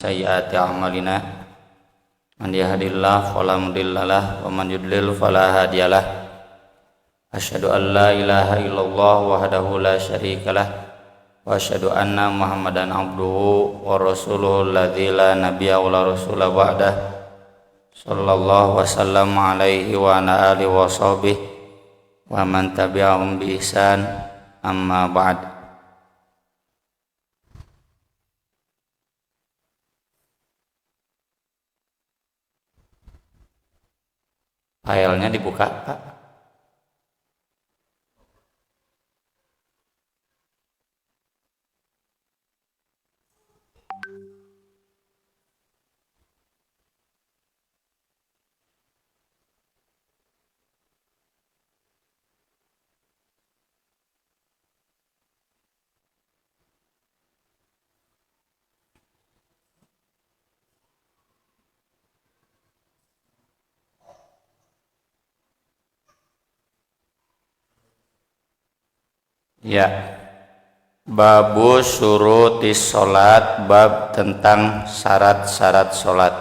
sayyiati a'malina man yahdihillahu fala mudhillalah wa man yudlil fala hadiyalah. Asyhadu an la ilaha illallah wahdahu la syarikalah wa asyhadu anna Muhammadan abduhu wa rasuluhu alladzi la nabiyya wa la rasula ba'dah. Sallallahu wasallam alaihi wa ala alihi wa sahbihi wa man tabi'ahum bi ihsan, amma ba'd. Filenya dibuka, Pak. Ya, babu syurutis sholat, bab tentang syarat-syarat sholat.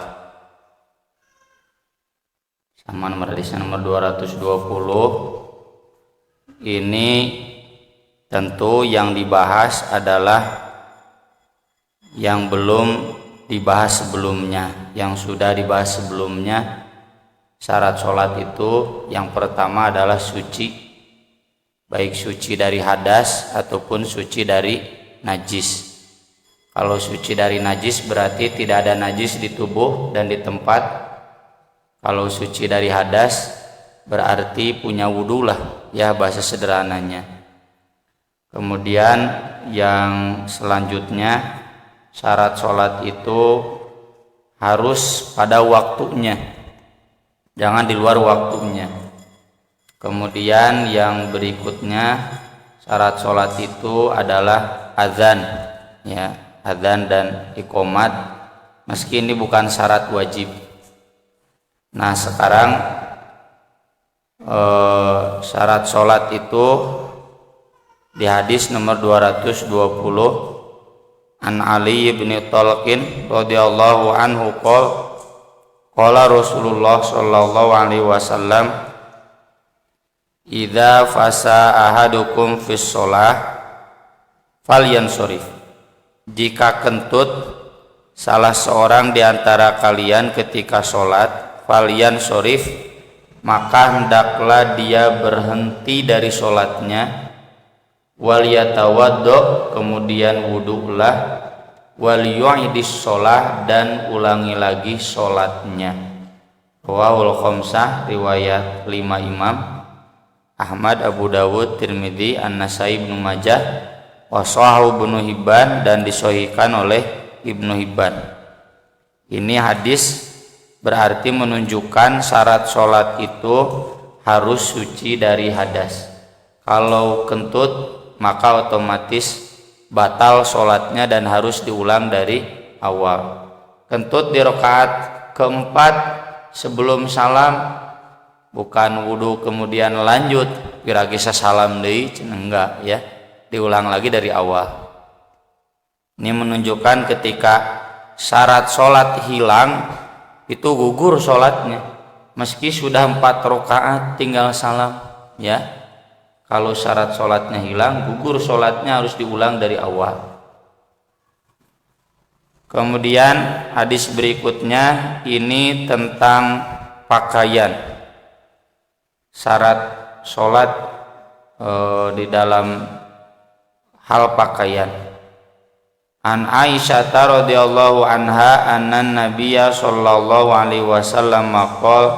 Sama nomor hadisnya nomor 220. Ini tentu yang dibahas adalah yang belum dibahas sebelumnya. Yang sudah dibahas sebelumnya, syarat sholat itu yang pertama adalah suci, baik suci dari hadas ataupun suci dari najis. Kalau suci dari najis berarti tidak ada najis di tubuh dan di tempat. Kalau suci dari hadas berarti punya wudu lah, ya bahasa sederhananya. Kemudian yang selanjutnya, syarat sholat itu harus pada waktunya, jangan di luar waktunya. Kemudian yang berikutnya, syarat sholat itu adalah azan, ya, azan dan iqomat, meski ini bukan syarat wajib. Nah sekarang syarat sholat itu di hadis nomor 220, an Ali bin Talqin radhiyallahu anhu qala Rasulullah sallallahu alaihi wasallam, idza fasa ahadukum fis shalah falyansurif. Jika kentut salah seorang di antara kalian ketika sholat, falyansurif, maka hendaklah dia berhenti dari sholatnya, wal yatawaddo, kemudian wudu'lah, wal yu'idis sholah, dan ulangi lagi sholatnya. Rawahul khamsah, riwayat 5 imam, Ahmad, Abu Dawud, Tirmidzi, An-Nasai, Ibnu Majah, wa shahahu Ibnu Hibban, dan disahihkan oleh Ibnu Hibban. Ini hadis berarti menunjukkan syarat sholat itu harus suci dari hadas. Kalau kentut maka otomatis batal sholatnya dan harus diulang dari awal. Kentut di rakaat keempat sebelum salam, bukan wudu kemudian lanjut kira kisah salam deui, enggak ya, diulang lagi dari awal. Ini menunjukkan ketika syarat sholat hilang itu gugur sholatnya, meski sudah 4 rakaat tinggal salam, ya. Kalau syarat sholatnya hilang, gugur sholatnya, harus diulang dari awal. Kemudian hadis berikutnya ini tentang pakaian. Syarat sholat di dalam hal pakaian. An Aisyah radhiyallahu anha annan nabiyya sallallahu alaihi wasallam maqal,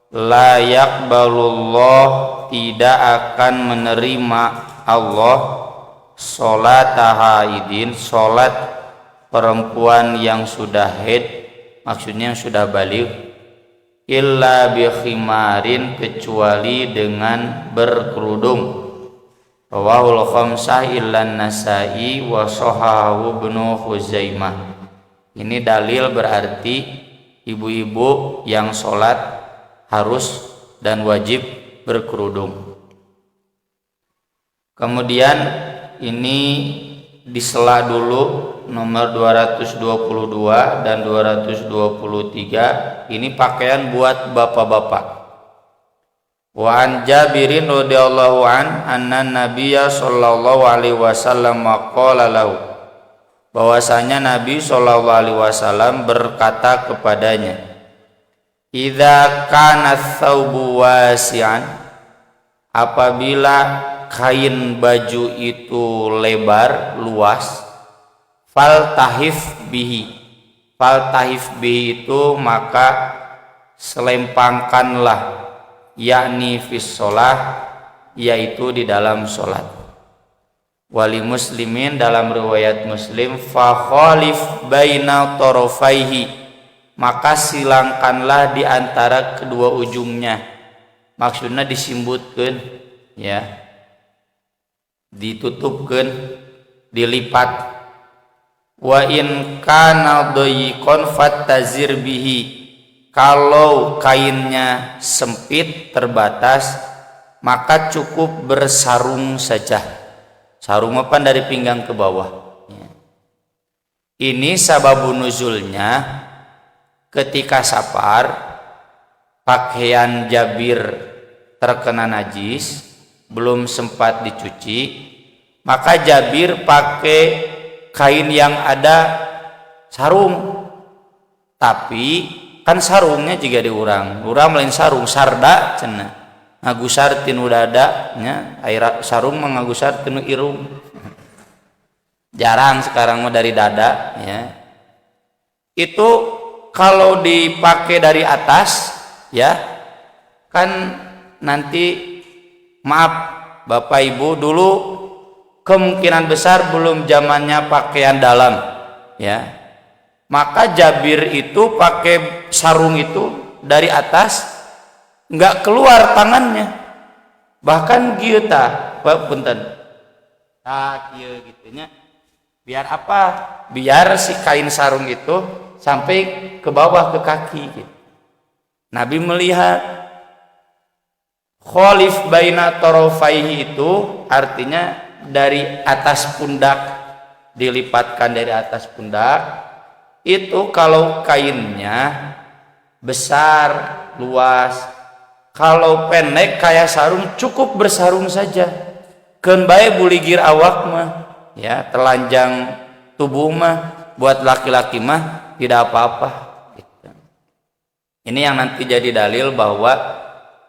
la yaqbalullah, tidak akan menerima Allah sholata haidin, sholat perempuan yang sudah haid, maksudnya yang sudah baligh, illa bi khimarin, kecuali dengan berkerudung. Rawahul khamsah illa Nasai wa shahahu Ibnu Khuzaimah. Ini dalil berarti ibu-ibu yang sholat harus dan wajib berkerudung. Kemudian ini disela dulu nomor 222 dan 223. Ini pakaian buat bapak-bapak. Wa an Jabirin radhiyallahu anna Nabiyya sallallahu alaihi wasallam qala lahu, bahwasanya Nabi sallallahu alaihi wasallam berkata kepadanya, idza kana tsaubu wasi'an, apabila kain baju itu lebar luas, faltahif bihi itu maka selempangkanlah, yakni fis sholah, yaitu di dalam sholat. Wali muslimin, dalam riwayat Muslim, fa khalif baina tarafaihi, maka silangkanlah di antara kedua ujungnya. Maksudnya disimbutkeun, ya, ditutupkeun, dilipat. Wa in kana dhayiqan fattazir bihi, kalau kainnya sempit terbatas maka cukup bersarung saja. Sarung apa dari pinggang ke bawah. Ini sababun nuzulnya, ketika safar pakaian Jabir terkena najis, belum sempat dicuci, maka Jabir pakai kain yang ada sarung. Tapi kan sarungnya juga diurang lain sarung sarda cenah ngagusar tinu dada nya, air sarung mengagusar tinu irung. Jarang sekarang mah dari dada, ya. Itu kalau dipakai dari atas, ya, kan nanti, maaf Bapak Ibu, dulu kemungkinan besar belum zamannya pakaian dalam, ya. Maka Jabir itu pakai sarung itu dari atas, nggak keluar tangannya, bahkan gitu, punten, kieu gitunya. Biar apa? Biar si kain sarung itu sampai ke bawah ke kaki. Gitu. Nabi melihat khalif baina tarafaihi itu artinya dari atas pundak, dilipatkan dari atas pundak. Itu kalau kainnya besar, luas. Kalau pendek kayak sarung, cukup bersarung saja. Keun bae buligir awak mah, ya, telanjang tubuh mah, buat laki-laki mah tidak apa-apa. Gitu. Ini yang nanti jadi dalil bahwa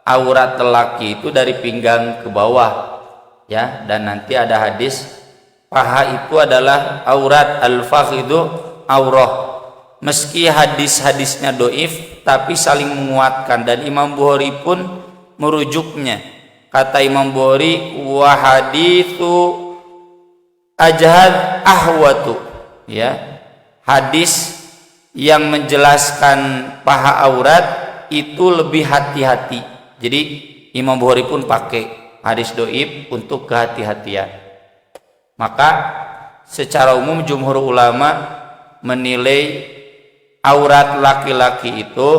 aurat lelaki itu dari pinggang ke bawah, ya. Dan nanti ada hadis paha itu adalah aurat, al-fakhidu aurah. Meski hadis-hadisnya doif, tapi saling menguatkan, dan Imam Bukhari pun merujuknya. Kata Imam Bukhari, wa haditsu ajhad ahwatu, ya, hadis yang menjelaskan paha aurat itu lebih hati-hati. Jadi Imam Bukhari pun pakai hadis doif untuk kehati-hatian. Maka secara umum jumhur ulama menilai aurat laki-laki itu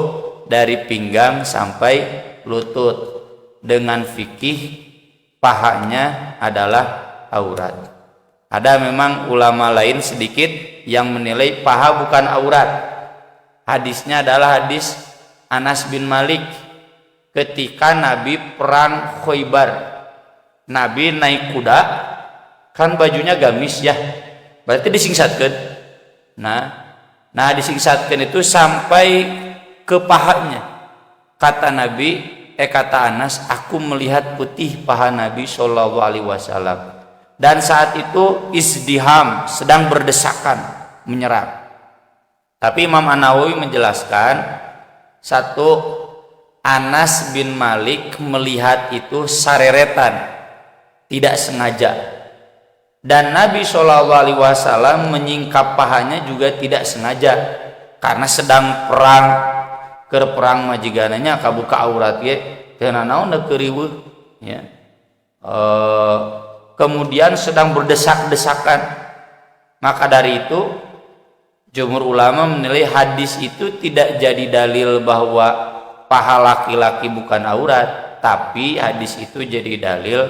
dari pinggang sampai lutut, dengan fikih pahanya adalah aurat. Ada memang ulama lain sedikit yang menilai paha bukan aurat. Hadisnya adalah hadis Anas bin Malik ketika Nabi perang Khaybar. Nabi naik kuda, kan bajunya gamis, ya, berarti disingsatkeun. Nah disingsatkan itu sampai ke pahanya. Kata Nabi, kata Anas, aku melihat putih paha Nabi Shallallahu Alaihi Wasallam. Dan saat itu isdiham, sedang berdesakan, menyerang. Tapi Imam An-Nawawi menjelaskan, satu, Anas bin Malik melihat itu sareretan, tidak sengaja. Dan Nabi SAW menyingkap pahanya juga tidak sengaja, karena sedang perang, perang majigananya kabuka aurat ye, teu naon keuriweuh, ya. Kemudian sedang berdesak-desakan. Maka dari itu jumhur ulama menilai hadis itu tidak jadi dalil bahwa paha laki-laki bukan aurat, tapi hadis itu jadi dalil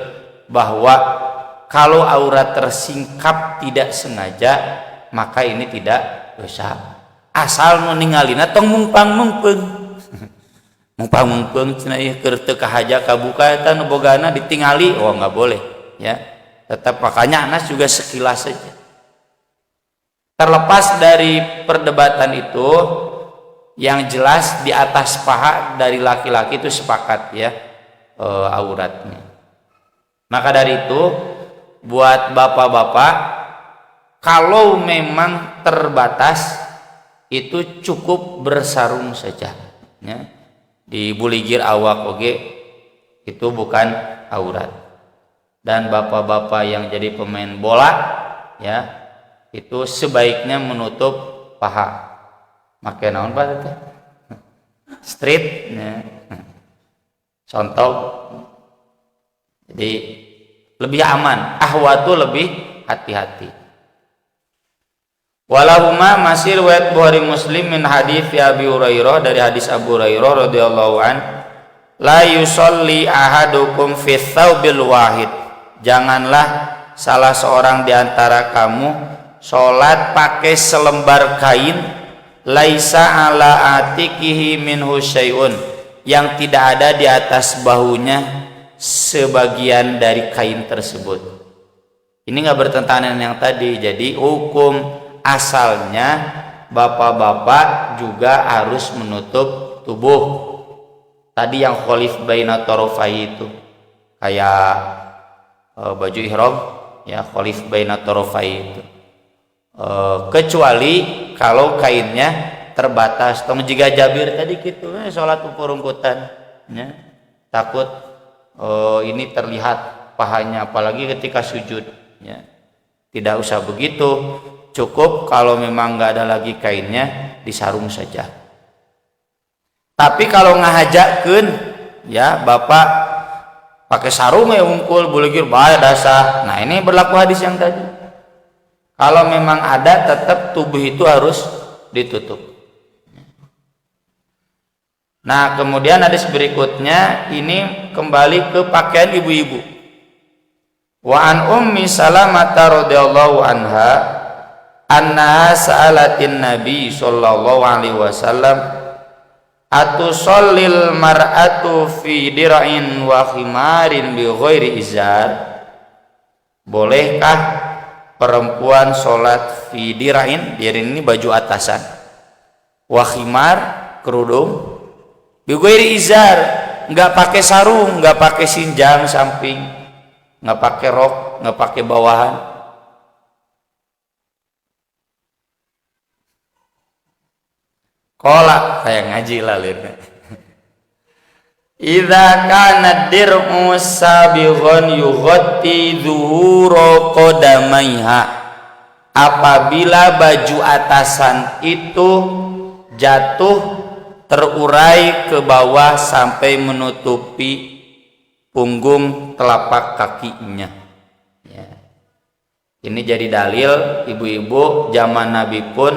bahwa kalau aurat tersingkap tidak sengaja maka ini tidak dosa. Asal nu ningalina tong mungpang-mungpeung. Mungpang-mungpeung cenah ieu keur teu kahaja kabuka eta nu bogana ditingali, oh enggak boleh ya. Tetap makanya Anas juga sekilas saja. Terlepas dari perdebatan itu, yang jelas di atas paha dari laki-laki itu sepakat ya auratnya. Maka dari itu buat bapak-bapak, kalau memang terbatas itu cukup bersarung saja ya. Di buligir awak oge itu bukan aurat. Dan bapak-bapak yang jadi pemain bola ya itu sebaiknya menutup paha. Make naon Pak teh? Street ya. Contoh. Jadi lebih aman, ahwatu lebih hati-hati. Walahuma masih riwayat Bukhari Muslim min hadits Abi Hurairah, dari hadis Abu Hurairah radhiyallahu an, la yusolli ahadukum fi tsaubil wahid. Janganlah salah seorang di antara kamu salat pakai selembar kain, laisa ala atikihi minhu syai'un, yang tidak ada di atas bahunya sebagian dari kain tersebut. Ini nggak bertentangan yang tadi. Jadi hukum asalnya bapak-bapak juga harus menutup tubuh. Tadi yang khalif baina tarafai itu kayak baju ihram ya, khalif baina tarafai itu. Kecuali kalau kainnya terbatas. Tong jika Jabir tadi gitu, sholat purungkutan ya. Takut ini terlihat pahanya, apalagi ketika sujud ya. Tidak usah begitu, cukup kalau memang nggak ada lagi kainnya disarung saja. Tapi kalau ngahajakeun ya bapak pakai sarung ya ungkul buligir bae dasar. Nah ini berlaku hadis yang tadi. Kalau memang ada, tetap tubuh itu harus ditutup. Nah kemudian hadis berikutnya ini kembali ke pakaian ibu-ibu. Wa an ummi Salamah radhiyallahu anha annaha sa'alatin nabi sallallahu alaihi wasallam atusallil mar'atu fi dir'in wa khimarin bi ghairi izar. Bolehkah perempuan sholat fi dir'in, dir'in ini baju atasan, wa khimar kerudung, bi ghairi izar, enggak pakai sarung, enggak pakai sinjang samping, enggak pakai rok, enggak pakai bawahan. Qala kayak ngaji lalin. Idza kana dir'u sabighun yughatti zuhura qadamaiha. Apabila baju atasan itu jatuh terurai ke bawah sampai menutupi punggung telapak kakinya ya. Ini jadi dalil ibu-ibu zaman Nabi pun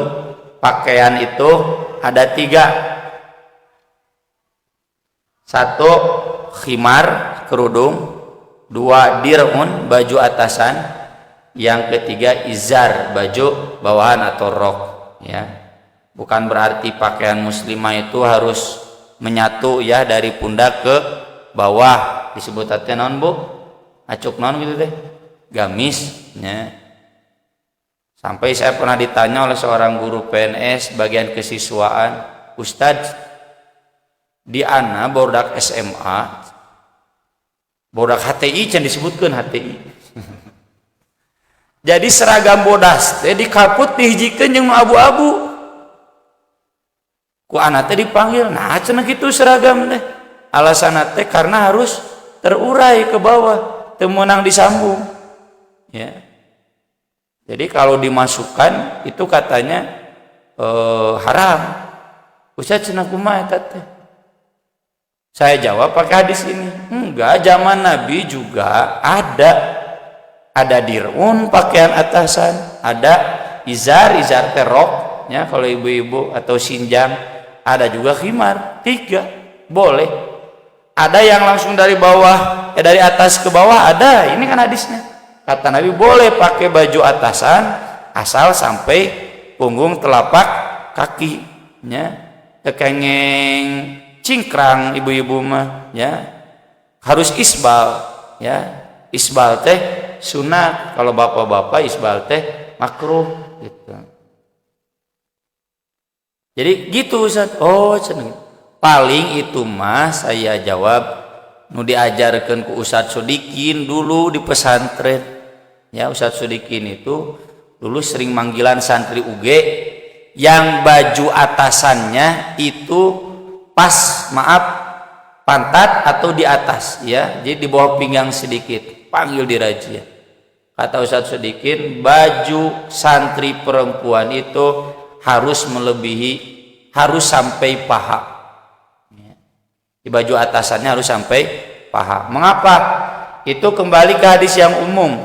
pakaian itu ada 3. 1 khimar kerudung, 2 dir'un baju atasan, yang ketiga izar baju bawahan atau rok ya. Bukan berarti pakaian muslimah itu harus menyatu ya dari pundak ke bawah, disebut naon Bu? Acuk naon gitu teh? Gamis ya. Sampai saya pernah ditanya oleh seorang guru PNS bagian kesiswaan, Ustadz, di ana bodak SMA, bodak HTI can disebutkan HTI. Jadi seragam bodas teh dikaput dihijikeun jeung abu-abu. Ku ana teh dipanggil, nah cenah kitu seragam teh. Alasanna teh karena harus terurai ke bawah, teu meunang disambung. Ya. Jadi kalau dimasukkan itu katanya haram. Ustaz cenah kumaha eta teh? Saya jawab pakai hadis ini. Enggak, zaman Nabi juga ada dir'un pakaian atasan, ada izar terok ya kalau ibu-ibu atau sinjang, ada juga khimar, 3 boleh. Ada yang langsung dari bawah dari atas ke bawah ada, ini kan hadisnya. kata Nabi boleh pakai baju atasan asal sampai punggung telapak kakinya, kekengeng cingkrang ibu-ibu mah ya harus isbal ya. Isbal teh sunat, kalau bapak-bapak isbal teh makruh gitu. Jadi gitu Ustaz. Oh cenah. Paling itu mah saya jawab nu diajarkan ku Ustaz Sodikin dulu di pesantren ya. Ustaz Sodikin itu dulu sering manggilan santri UG yang baju atasannya itu pas pantat atau di atas ya, jadi di bawah pinggang sedikit, panggil dirajia. Kata Ustaz Sodikin, baju santri perempuan itu harus melebihi, harus sampai paha ya. Di baju atasannya harus sampai paha. Mengapa? Itu kembali ke hadis yang umum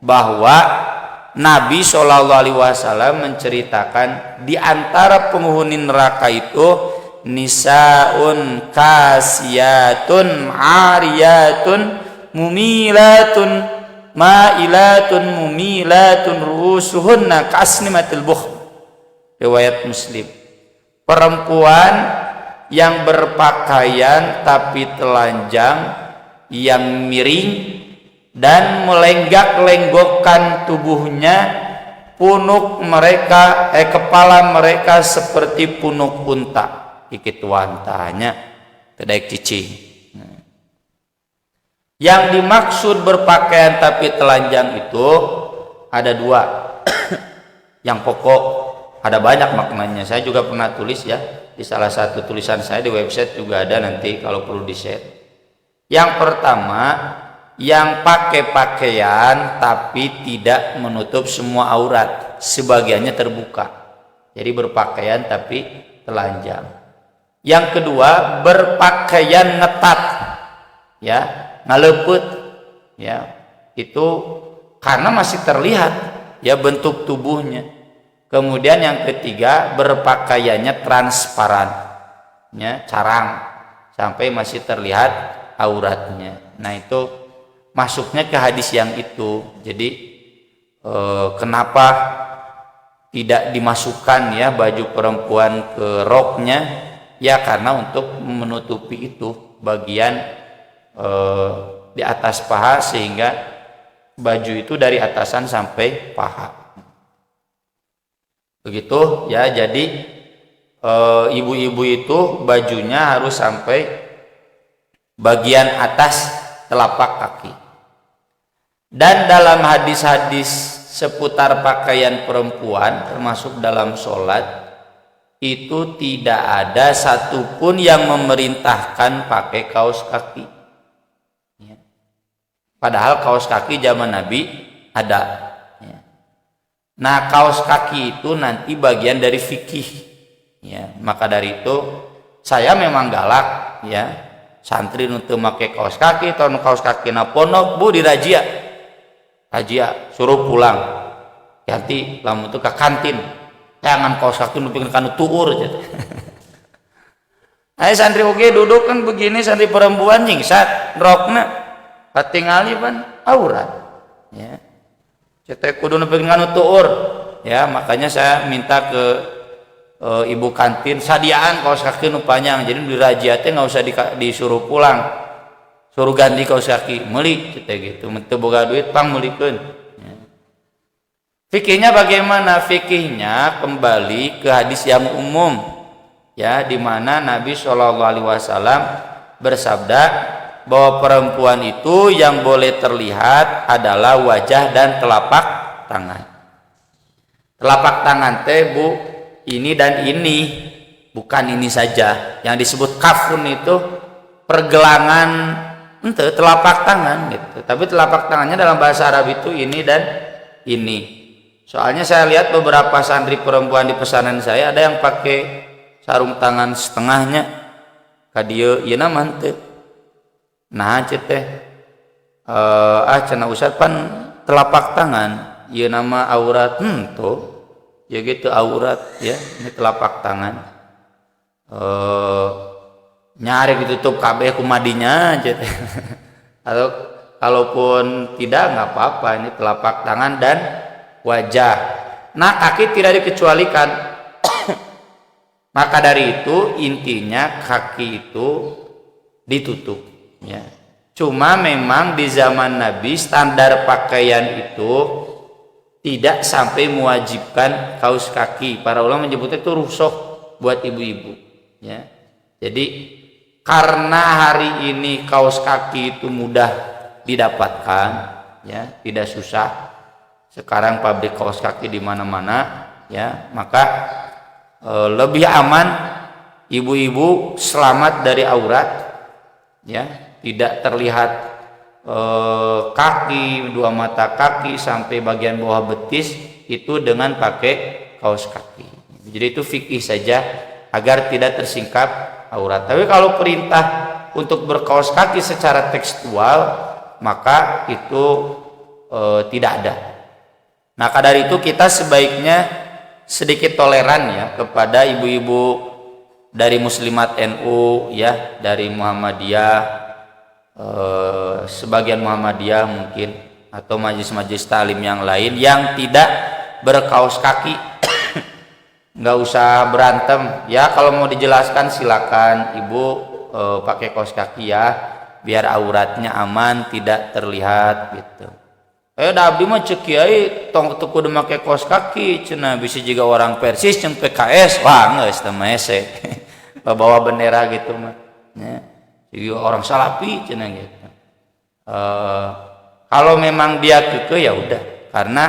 bahwa Nabi SAW menceritakan di antara penghuni neraka itu nisaun kasiyatun ariyatun mumilatun mailatun mumilatun rusuhunna kasnimatil bukh. Riwayat Muslim. Perempuan yang berpakaian tapi telanjang, yang miring dan melenggak-lenggokkan tubuhnya, punuk mereka kepala mereka seperti punuk unta. Ikit wantanya kedai cicing. Yang dimaksud berpakaian tapi telanjang itu ada dua. Yang pokok ada banyak maknanya. Saya juga pernah tulis ya di salah satu tulisan saya di website juga ada, nanti kalau perlu di-share. Yang pertama, yang pakai pakaian tapi tidak menutup semua aurat, sebagiannya terbuka. Jadi berpakaian tapi telanjang. Yang kedua, berpakaian ngetat ya, ngaleput ya. Itu karena masih terlihat ya bentuk tubuhnya. Kemudian yang ketiga, berpakaiannya transparan ya, carang sampai masih terlihat auratnya. Nah, itu masuknya ke hadis yang itu. Jadi kenapa tidak dimasukkan ya baju perempuan ke roknya ya, karena untuk menutupi itu bagian di atas paha, sehingga baju itu dari atasan sampai paha begitu ya. Jadi ibu-ibu itu bajunya harus sampai bagian atas telapak kaki. Dan dalam hadis-hadis seputar pakaian perempuan termasuk dalam sholat itu tidak ada satupun yang memerintahkan pakai kaos kaki ya. Padahal kaos kaki zaman Nabi ada ya. Nah, kaos kaki itu nanti bagian dari fikih ya. Maka dari itu saya memang galak ya, santri untuk pakai kaos kaki, tahun kaos kaki na pondok bu dirajia, rajia suruh pulang ganti lamun itu ke kantin, jangan kaos kaki nupikeun kana tuur gitu. Ai santri oge duduk kan begini, santri perempuan nyingsat rokna katingali pan aurat ya. Cetek kudu nupikeun kana tuur ya. Makanya saya minta ke ibu kantin sadiaan kaos kaki nu panjang, jadi dirajia teh nggak usah disuruh pulang, suruh ganti kaos kaki meuli cetek gitu. Teu boga duit pang meulikeun ya. Fikihnya bagaimana? Fikihnya kembali ke hadis yang umum ya, di mana Nabi SAW bersabda bahwa perempuan itu yang boleh terlihat adalah wajah dan telapak tangan. Telapak tangan teh bu, ini dan ini, bukan ini saja. Yang disebut kafun itu pergelangan ente telapak tangan gitu. Tapi telapak tangannya dalam bahasa Arab itu ini dan ini. Soalnya saya lihat beberapa santri perempuan di pesanan saya ada yang pakai sarung tangan setengahnya. Kadieu ieu naman teh. Nah, teh cenah Ustaz pan telapak tangan ieu nama aurat tuh. Ya gitu aurat ya, ini telapak tangan. Nyari ditutup kabeh kumadinya aja teh. Atau kalaupun tidak nggak apa-apa, ini telapak tangan dan wajah. Nah, kaki tidak dikecualikan. Maka dari itu intinya kaki itu ditutup, ya. Cuma memang di zaman Nabi standar pakaian itu tidak sampai mewajibkan kaos kaki. Para ulama menyebutnya itu rukhsah buat ibu-ibu, ya. Jadi karena hari ini kaos kaki itu mudah didapatkan, ya, tidak susah. Sekarang pabrik kaos kaki di mana-mana, ya, maka lebih aman ibu-ibu selamat dari aurat, ya, tidak terlihat kaki, dua mata kaki sampai bagian bawah betis itu dengan pakai kaos kaki. Jadi itu fikih saja agar tidak tersingkap aurat. Tapi kalau perintah untuk berkaos kaki secara tekstual, maka itu tidak ada. Maka dari itu kita sebaiknya sedikit toleran, ya, kepada ibu-ibu dari Muslimat NU, ya, dari Muhammadiyah, sebagian Muhammadiyah mungkin, atau majelis-majelis taklim yang lain yang tidak berkaos kaki. Nggak usah berantem, ya, kalau mau dijelaskan silakan ibu pakai kaos kaki, ya, biar auratnya aman, tidak terlihat gitu. Da abdi mah cek kiai tong teu kudu make kaos kaki cenah, bisa juga orang Persis jeung PKS, wah geus teh mah ese. Bawa bendera gitu mah, ya. Jadi orang Salafi cenah gitu. Kalau memang dia kekeh, ya udah, karena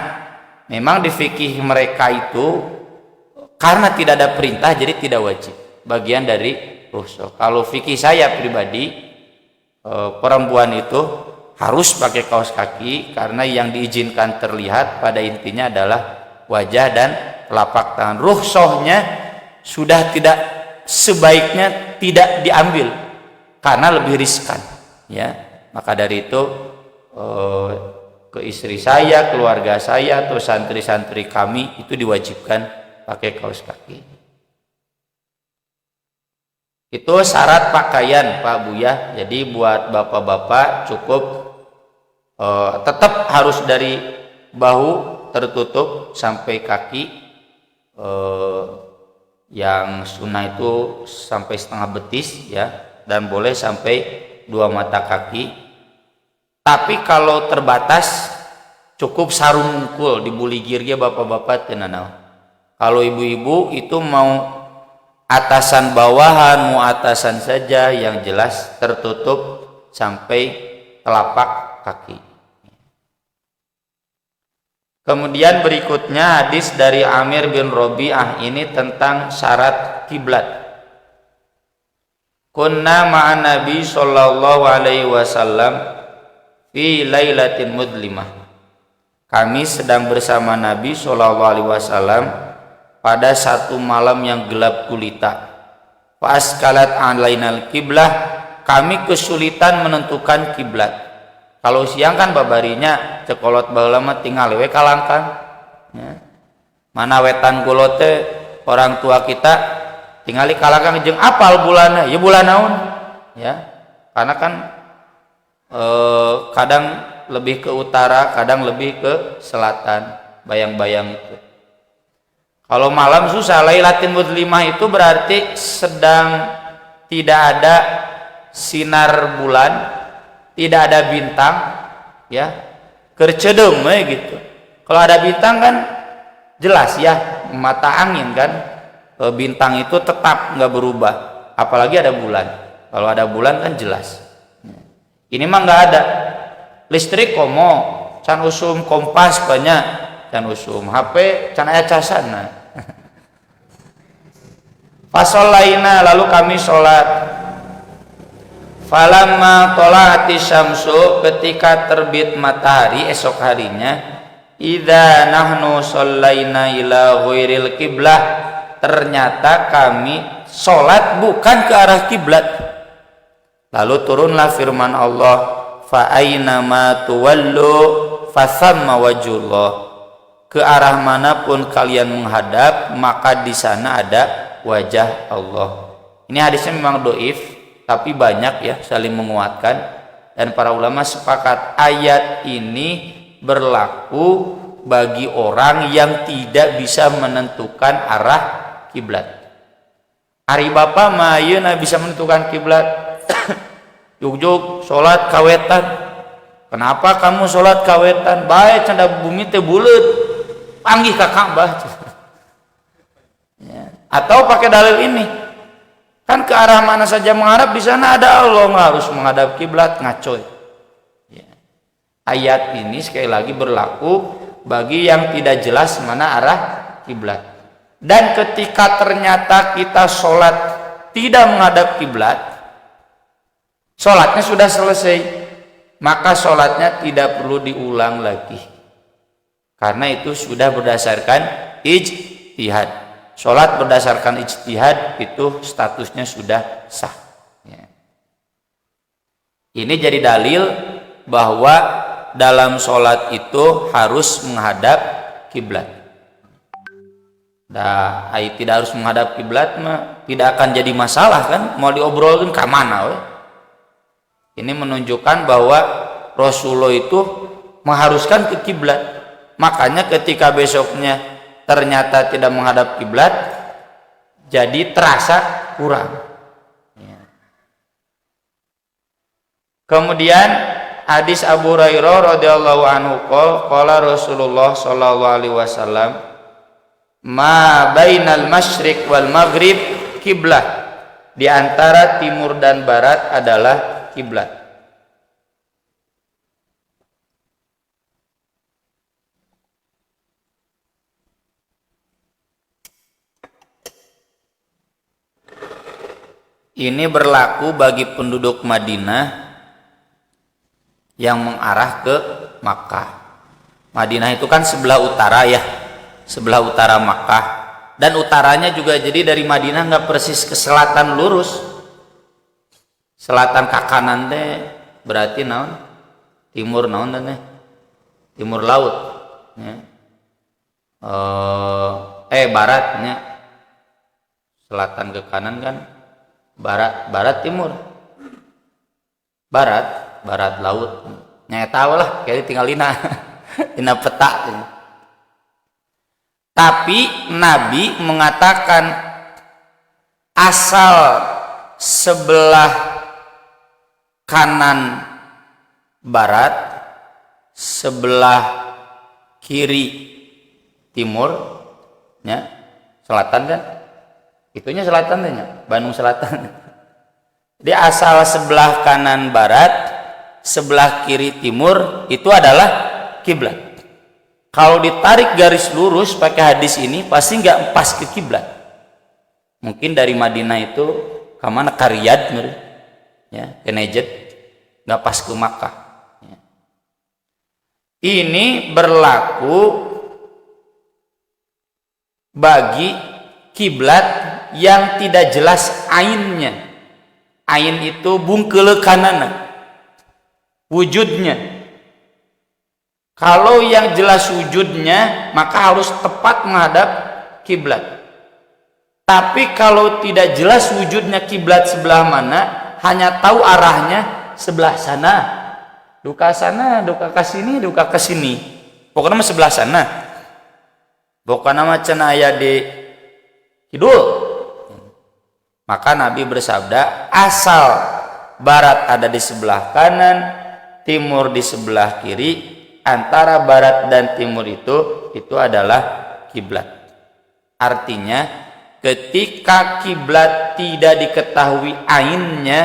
memang di fikih mereka itu karena tidak ada perintah jadi tidak wajib, bagian dari rukhsah. Kalau fikih saya pribadi, perempuan itu harus pakai kaos kaki karena yang diizinkan terlihat pada intinya adalah wajah dan telapak tangan. Rukhsahnya sudah tidak, sebaiknya tidak diambil karena lebih riskan, ya. Maka dari itu ke istri saya, keluarga saya, atau santri-santri kami itu diwajibkan pakai kaos kaki. Itu syarat pakaian, Pak Buya. Jadi buat bapak-bapak cukup tetap harus dari bahu tertutup sampai kaki. Yang sunnah itu sampai setengah betis, ya, dan boleh sampai dua mata kaki. Tapi kalau terbatas cukup sarung mungkul dibuligir ya bapak-bapak tenanau. Kalau ibu-ibu itu mau atasan bawahan, mau atasan saja, yang jelas tertutup sampai telapak kaki. Kemudian berikutnya hadis dari Amir bin Robi'ah, ini tentang syarat kiblat. Kunna ma'an Nabi sallallahu alaihi wasallam fi lailatin mudlimah. Kami sedang bersama Nabi sallallahu alaihi wasallam pada satu malam yang gelap gulita. Fa askalat alainal kiblah, kami kesulitan menentukan kiblat. Kalau siang kan babarinya cekolot baheula mah tinggal we kalangkang, ya. Mana wetan gulote orang tua kita tingali kalangkang jeung apal bulanna, ya bulan naon, ya. Karena kan kadang lebih ke utara, kadang lebih ke selatan, bayang-bayang itu. Kalau malam susah, Lailatul Mudlimah itu berarti sedang tidak ada sinar bulan, tidak ada bintang, ya, kercedem gitu. Kalau ada bintang kan jelas, ya, mata angin kan, bintang itu tetap nggak berubah. Apalagi ada bulan. Kalau ada bulan kan jelas. Ini mah nggak ada. Listrik komo, can usum kompas banyak, can usum HP, can aya casana. Fasolaina, lalu kami sholat. Falamma tola'ati syamsu, ketika terbit matahari esok harinya, idza nahnu shallaina ila ghairil kiblah, ternyata kami sholat bukan ke arah kiblat. Lalu turunlah firman Allah, fa aina ma tuwallu fa thamma wajhullah. Ke arah manapun kalian menghadap, maka di sana ada wajah Allah. Ini hadisnya memang dhaif, tapi banyak, ya, saling menguatkan. Dan para ulama sepakat ayat ini berlaku bagi orang yang tidak bisa menentukan arah kiblat. Ari bapa mah ayeuna bisa menentukan kiblat. Jugjug salat kawetan. Kenapa kamu salat kawetan? Bae canda bumi teh buleut. Panggih ka Ka'bah. Ya. Atau pakai dalil ini. Kan ke arah mana saja menghadap, di sana ada Allah, nggak harus menghadap kiblat, ngacoy. Ya. Ayat ini sekali lagi berlaku bagi yang tidak jelas mana arah kiblat. Dan ketika ternyata kita sholat tidak menghadap kiblat, sholatnya sudah selesai, maka sholatnya tidak perlu diulang lagi, karena itu sudah berdasarkan ijtihad. Sholat berdasarkan ijtihad itu statusnya sudah sah. Ya. Ini jadi dalil bahwa dalam sholat itu harus menghadap kiblat. Nah, tidak harus menghadap kiblat mah tidak akan jadi masalah kan? Mau diobrolin ke mana? We? Ini menunjukkan bahwa Rasulullah itu mengharuskan ke kiblat. Makanya ketika besoknya ternyata tidak menghadap kiblat, jadi terasa kurang. Ya. Kemudian hadis Abu Hurairah radhiyallahu anhu qala Rasulullah sallallahu alaihi wasallam, ma bainal masyriq wal maghrib kiblah, di antara timur dan barat adalah kiblat. Ini berlaku bagi penduduk Madinah yang mengarah ke Makkah. Madinah itu kan sebelah utara ya, sebelah utara Makkah, dan utaranya juga jadi dari Madinah nggak persis ke selatan lurus. Selatan ke kanan teh berarti naon? Timur naon teh? Timur laut. Ya. Baratnya. Selatan ke kanan kan barat timur, barat laut. Nyai tahu lah, kayak tinggal dina peta. Tapi Nabi mengatakan asal sebelah kanan barat, sebelah kiri timur, ya, selatan kan? Itunya selatan tanya, Bandung Selatan. Jadi asal sebelah kanan barat, sebelah kiri timur itu adalah kiblat. Kalau ditarik garis lurus pakai hadis ini pasti nggak pas ke kiblat. Mungkin dari Madinah itu ke mana, ke Riyadh, ya, ke Najd, nggak pas ke Makkah. Ya. Ini berlaku bagi kiblat yang tidak jelas ainnya. Ain itu bungkele kanana, wujudnya. Kalau yang jelas wujudnya maka harus tepat menghadap kiblat. Tapi kalau tidak jelas wujudnya kiblat sebelah mana, hanya tahu arahnya sebelah sana, duka ke sini, duka ke sini. Pokoknya mah sebelah sana. Pokoknya mah cenah aya di kidul. Maka Nabi bersabda, asal barat ada di sebelah kanan, timur di sebelah kiri, antara barat dan timur itu adalah kiblat. Artinya ketika kiblat tidak diketahui ainnya,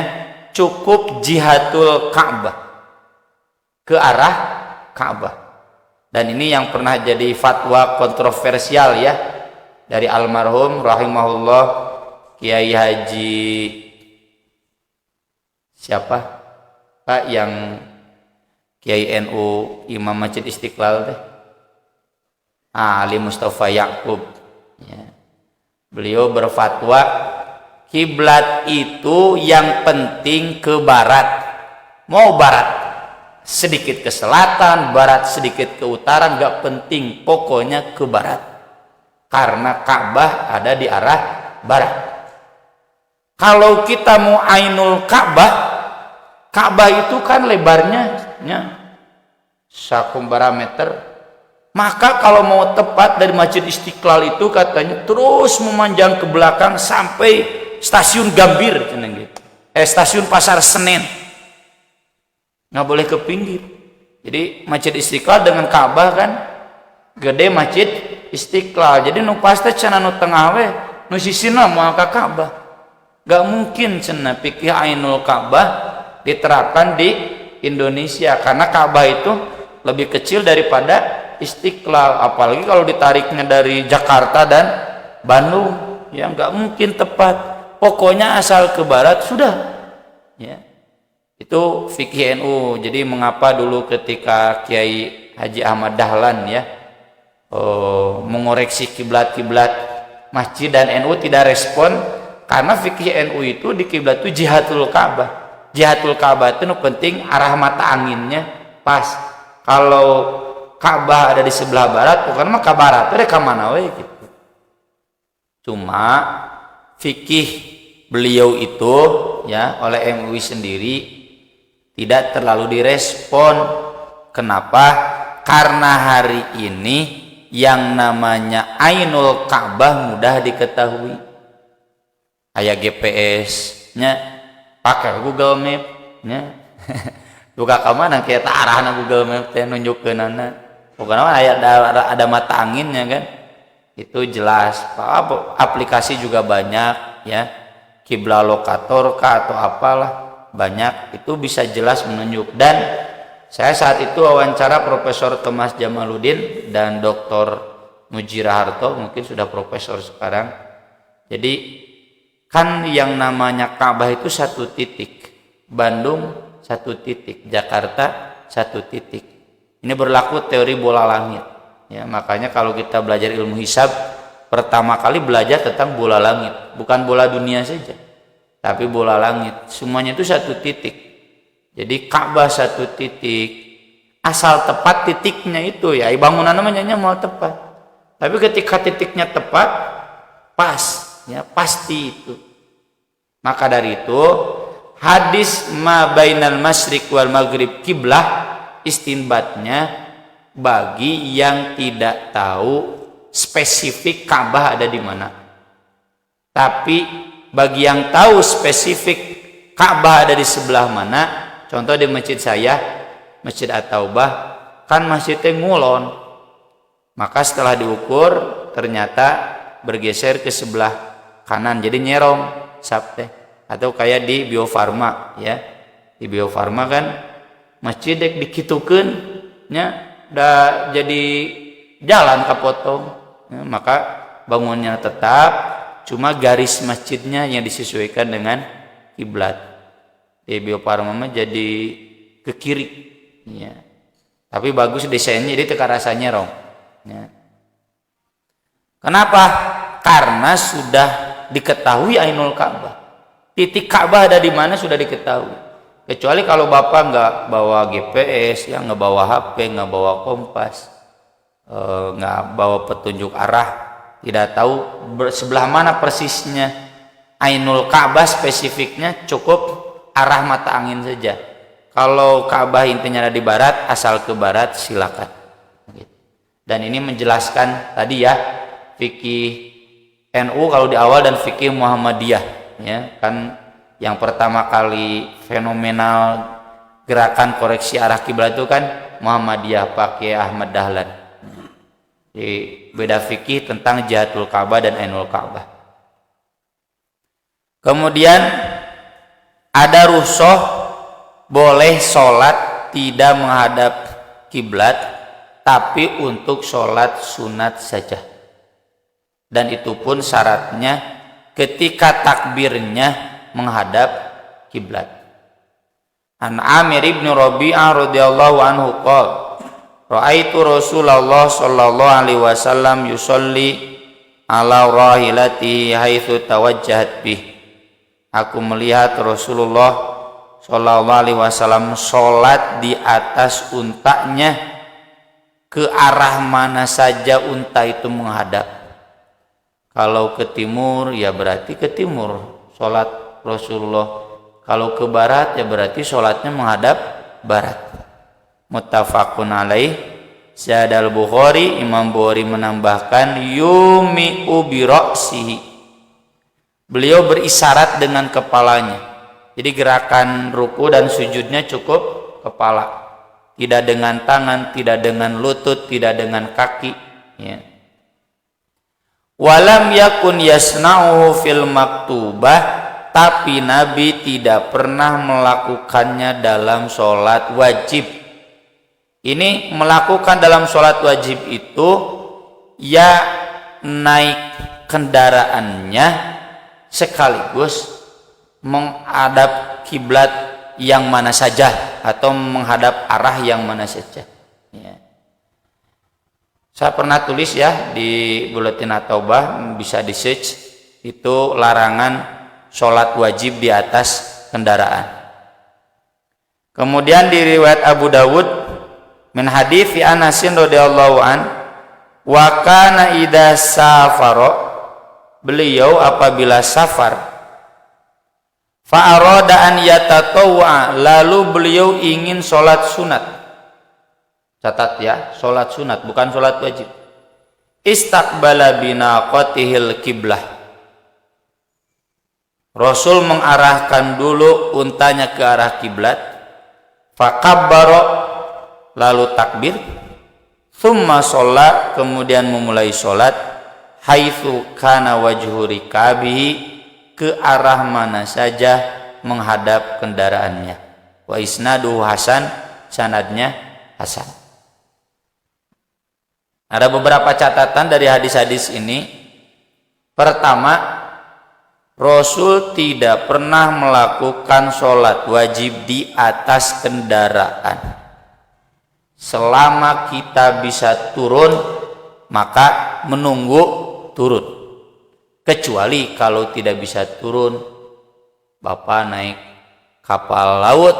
cukup jihatul Ka'bah, ke arah Ka'bah. Dan ini yang pernah jadi fatwa kontroversial ya, dari almarhum rahimahullah Kiai Haji siapa Pak yang Kiai NU Imam Masjid Istiqlal teh, Ali Mustafa Yakub ya. Beliau berfatwa kiblat itu yang penting ke barat, mau barat sedikit ke selatan, barat sedikit ke utara, nggak penting, pokoknya ke barat, karena Ka'bah ada di arah barat. Kalau kita mau ainul Ka'bah, Ka'bah itu kan lebarnya sakumbara meter. Maka kalau mau tepat dari Masjid Istiqlal itu katanya terus memanjang ke belakang sampai stasiun Gambir, stasiun Pasar Senen. Nggak boleh ke pinggir. Jadi Masjid Istiqlal dengan Ka'bah kan gede Masjid Istiqlal. Jadi nu pasti cenah nu tengah we, nu sisina moal ka Ka'bah. Nggak mungkin cenah fikih Ainul Ka'bah diterapkan di Indonesia karena Ka'bah itu lebih kecil daripada Istiqlal, apalagi kalau ditariknya dari Jakarta dan Bandung, ya nggak mungkin tepat. Pokoknya asal ke barat sudah, ya. Itu fikih NU. Jadi mengapa dulu ketika Kiai Haji Ahmad Dahlan ya mengoreksi kiblat masjid dan NU tidak respon karena fikih NU itu di kiblat itu jihatul Ka'bah. Jihatul Ka'bah itu penting arah mata anginnya pas. Kalau Ka'bah ada di sebelah barat, bukan mah ka barat teh ka mana we gitu. Cuma fikih beliau itu ya oleh MUI sendiri tidak terlalu direspon. Kenapa? Karena hari ini yang namanya Ainul Ka'bah mudah diketahui. Aya GPS-nya, pakai Google Map nya. Duka ka mana kayak arahna Google Map teh nunjukkeunana. Pokoknya ada mata anginnya kan. Itu jelas. Aplikasi juga banyak ya. Kiblat lokator kah atau apalah banyak, itu bisa jelas menunjuk. Dan saya saat itu wawancara Profesor Thomas Jamaluddin dan Dr. Mujira Harto, mungkin sudah profesor sekarang. Jadi kan yang namanya Ka'bah itu satu titik, Bandung satu titik, Jakarta satu titik. Ini berlaku teori bola langit ya. Makanya kalau kita belajar ilmu hisab, pertama kali belajar tentang bola langit, bukan bola dunia saja, tapi bola langit. Semuanya itu satu titik. Jadi Ka'bah satu titik, asal tepat titiknya itu ya, bangunan namanya mau tepat. Tapi ketika titiknya tepat, pas ya, pasti itu. Maka dari itu hadis ma bainal masyriq wal maghrib kiblah istinbatnya bagi yang tidak tahu spesifik Ka'bah ada di mana. Tapi bagi yang tahu spesifik Ka'bah ada di sebelah mana, contoh di masjid saya, Masjid At-Taubah, kan masjidnya ngulon. Maka setelah diukur ternyata bergeser ke sebelah kanan, jadi nyerong sabte. Atau kayak di Bio Farma ya. Di Bio Farma kan masjid dek dikitukeun nya da jadi jalan kapotong. Ya, maka bangunnya tetap, cuma garis masjidnya yang disesuaikan dengan kiblat. Di Bio Farma mah jadi ke kiri ya. Tapi bagus desainnya, jadi teka rasanya rong ya. Kenapa? Karena sudah diketahui Ainul Ka'bah. Titik Ka'bah ada di mana sudah diketahui. Kecuali kalau Bapak nggak bawa GPS, ya nggak bawa HP, nggak bawa kompas, nggak bawa petunjuk arah, tidak tahu sebelah mana persisnya Ainul Ka'bah spesifiknya, cukup arah mata angin saja. Kalau Ka'bah intinya ada di barat, asal ke barat silakan. Dan ini menjelaskan tadi ya fikih NU kalau di awal dan fikih Muhammadiyah ya kan, yang pertama kali fenomenal gerakan koreksi arah kiblat itu kan Muhammadiyah pakai Ahmad Dahlan. Jadi beda fikih tentang Jihatul Ka'bah dan Ainul Ka'bah. Kemudian ada rukhsah boleh sholat tidak menghadap kiblat tapi untuk sholat sunat saja. Dan itu pun syaratnya ketika takbirnya menghadap kiblat. An Amir ibn Rabi'ah radhiyallahu anhu qala ra'aitu Rasulullah sallallahu alaihi wasallam yusolli ala rahilatihi haitsu tawajjahat bih. Aku melihat Rasulullah sallallahu alaihi wasallam salat di atas untanya ke arah mana saja unta itu menghadap. Kalau ke timur ya berarti ke timur salat Rasulullah. kalau ke barat ya berarti sholatnya menghadap barat. Muttafaqun alaih. Syahadal Bukhari, Imam Bukhari menambahkan yumi'u bi ra'sihi. Beliau berisyarat dengan kepalanya. Jadi gerakan ruku dan sujudnya cukup kepala. Tidak dengan tangan, tidak dengan lutut, tidak dengan kaki, ya. Walam yakun yasna'uhu fil maktubah, tapi Nabi tidak pernah melakukannya dalam sholat wajib. Ini melakukan dalam sholat wajib itu ya naik kendaraannya sekaligus menghadap kiblat yang mana saja atau menghadap arah yang mana saja, ya. Saya pernah tulis ya di Buletin At-Taubah, bisa di search, itu larangan sholat wajib di atas kendaraan. Kemudian di riwayat Abu Dawud min hadits Anas radhiyallahu an, wa kana idza safara, beliau apabila safar, fa arada an yatatawwa, lalu beliau ingin sholat sunat. Catat ya, sholat sunat bukan sholat wajib. Istaqbala binaqatihil kiblah, Rasul mengarahkan dulu untanya ke arah kiblat. Fakabbaro, lalu takbir. Thumma sholat, kemudian memulai sholat. Haitsu kana wajhu rikabihi, ke arah mana saja menghadap kendaraannya. Wa isnaduhu hasan, sanadnya hasan. Ada beberapa catatan dari hadis-hadis ini. Pertama, Rasul tidak pernah melakukan sholat wajib di atas kendaraan. Selama kita bisa turun, maka menunggu turun. Kecuali kalau tidak bisa turun, Bapak naik kapal laut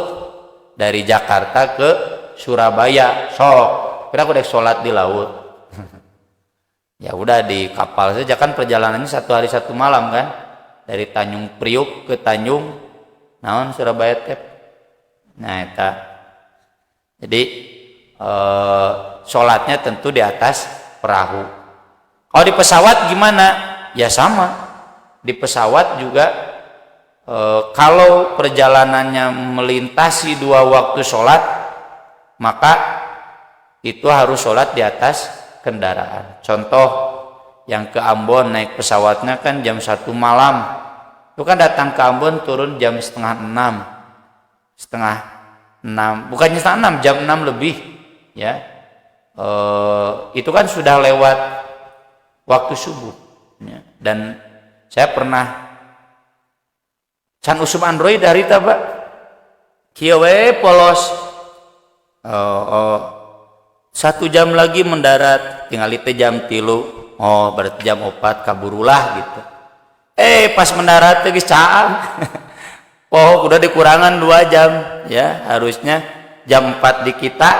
dari Jakarta ke Surabaya, sok kira aku dek sholat di laut. Ya udah di kapal saja, kan perjalanannya 1 hari 1 malam kan, dari Tanjung Priuk ke Tanjung naon Surabaya tep. Nah eta, jadi sholatnya tentu di atas perahu. Kalau di pesawat gimana? Ya sama, di pesawat juga kalau perjalanannya melintasi 2 waktu sholat, maka itu harus sholat di atas kendaraan. Contoh yang ke Ambon naik pesawatnya kan jam 1 malam, itu kan datang ke Ambon turun jam setengah 6, bukannya setengah 6, jam 6 lebih, ya. Itu kan sudah lewat waktu subuh, ya. Dan saya pernah can usum Android dari Pak kieu we polos, 1 jam lagi mendarat, tinggal itu jam 3, oh berarti jam 4 kaburulah gitu. Pas mendarat geus caang. Oh udah dikurangan 2 jam, ya harusnya jam 4 di kita,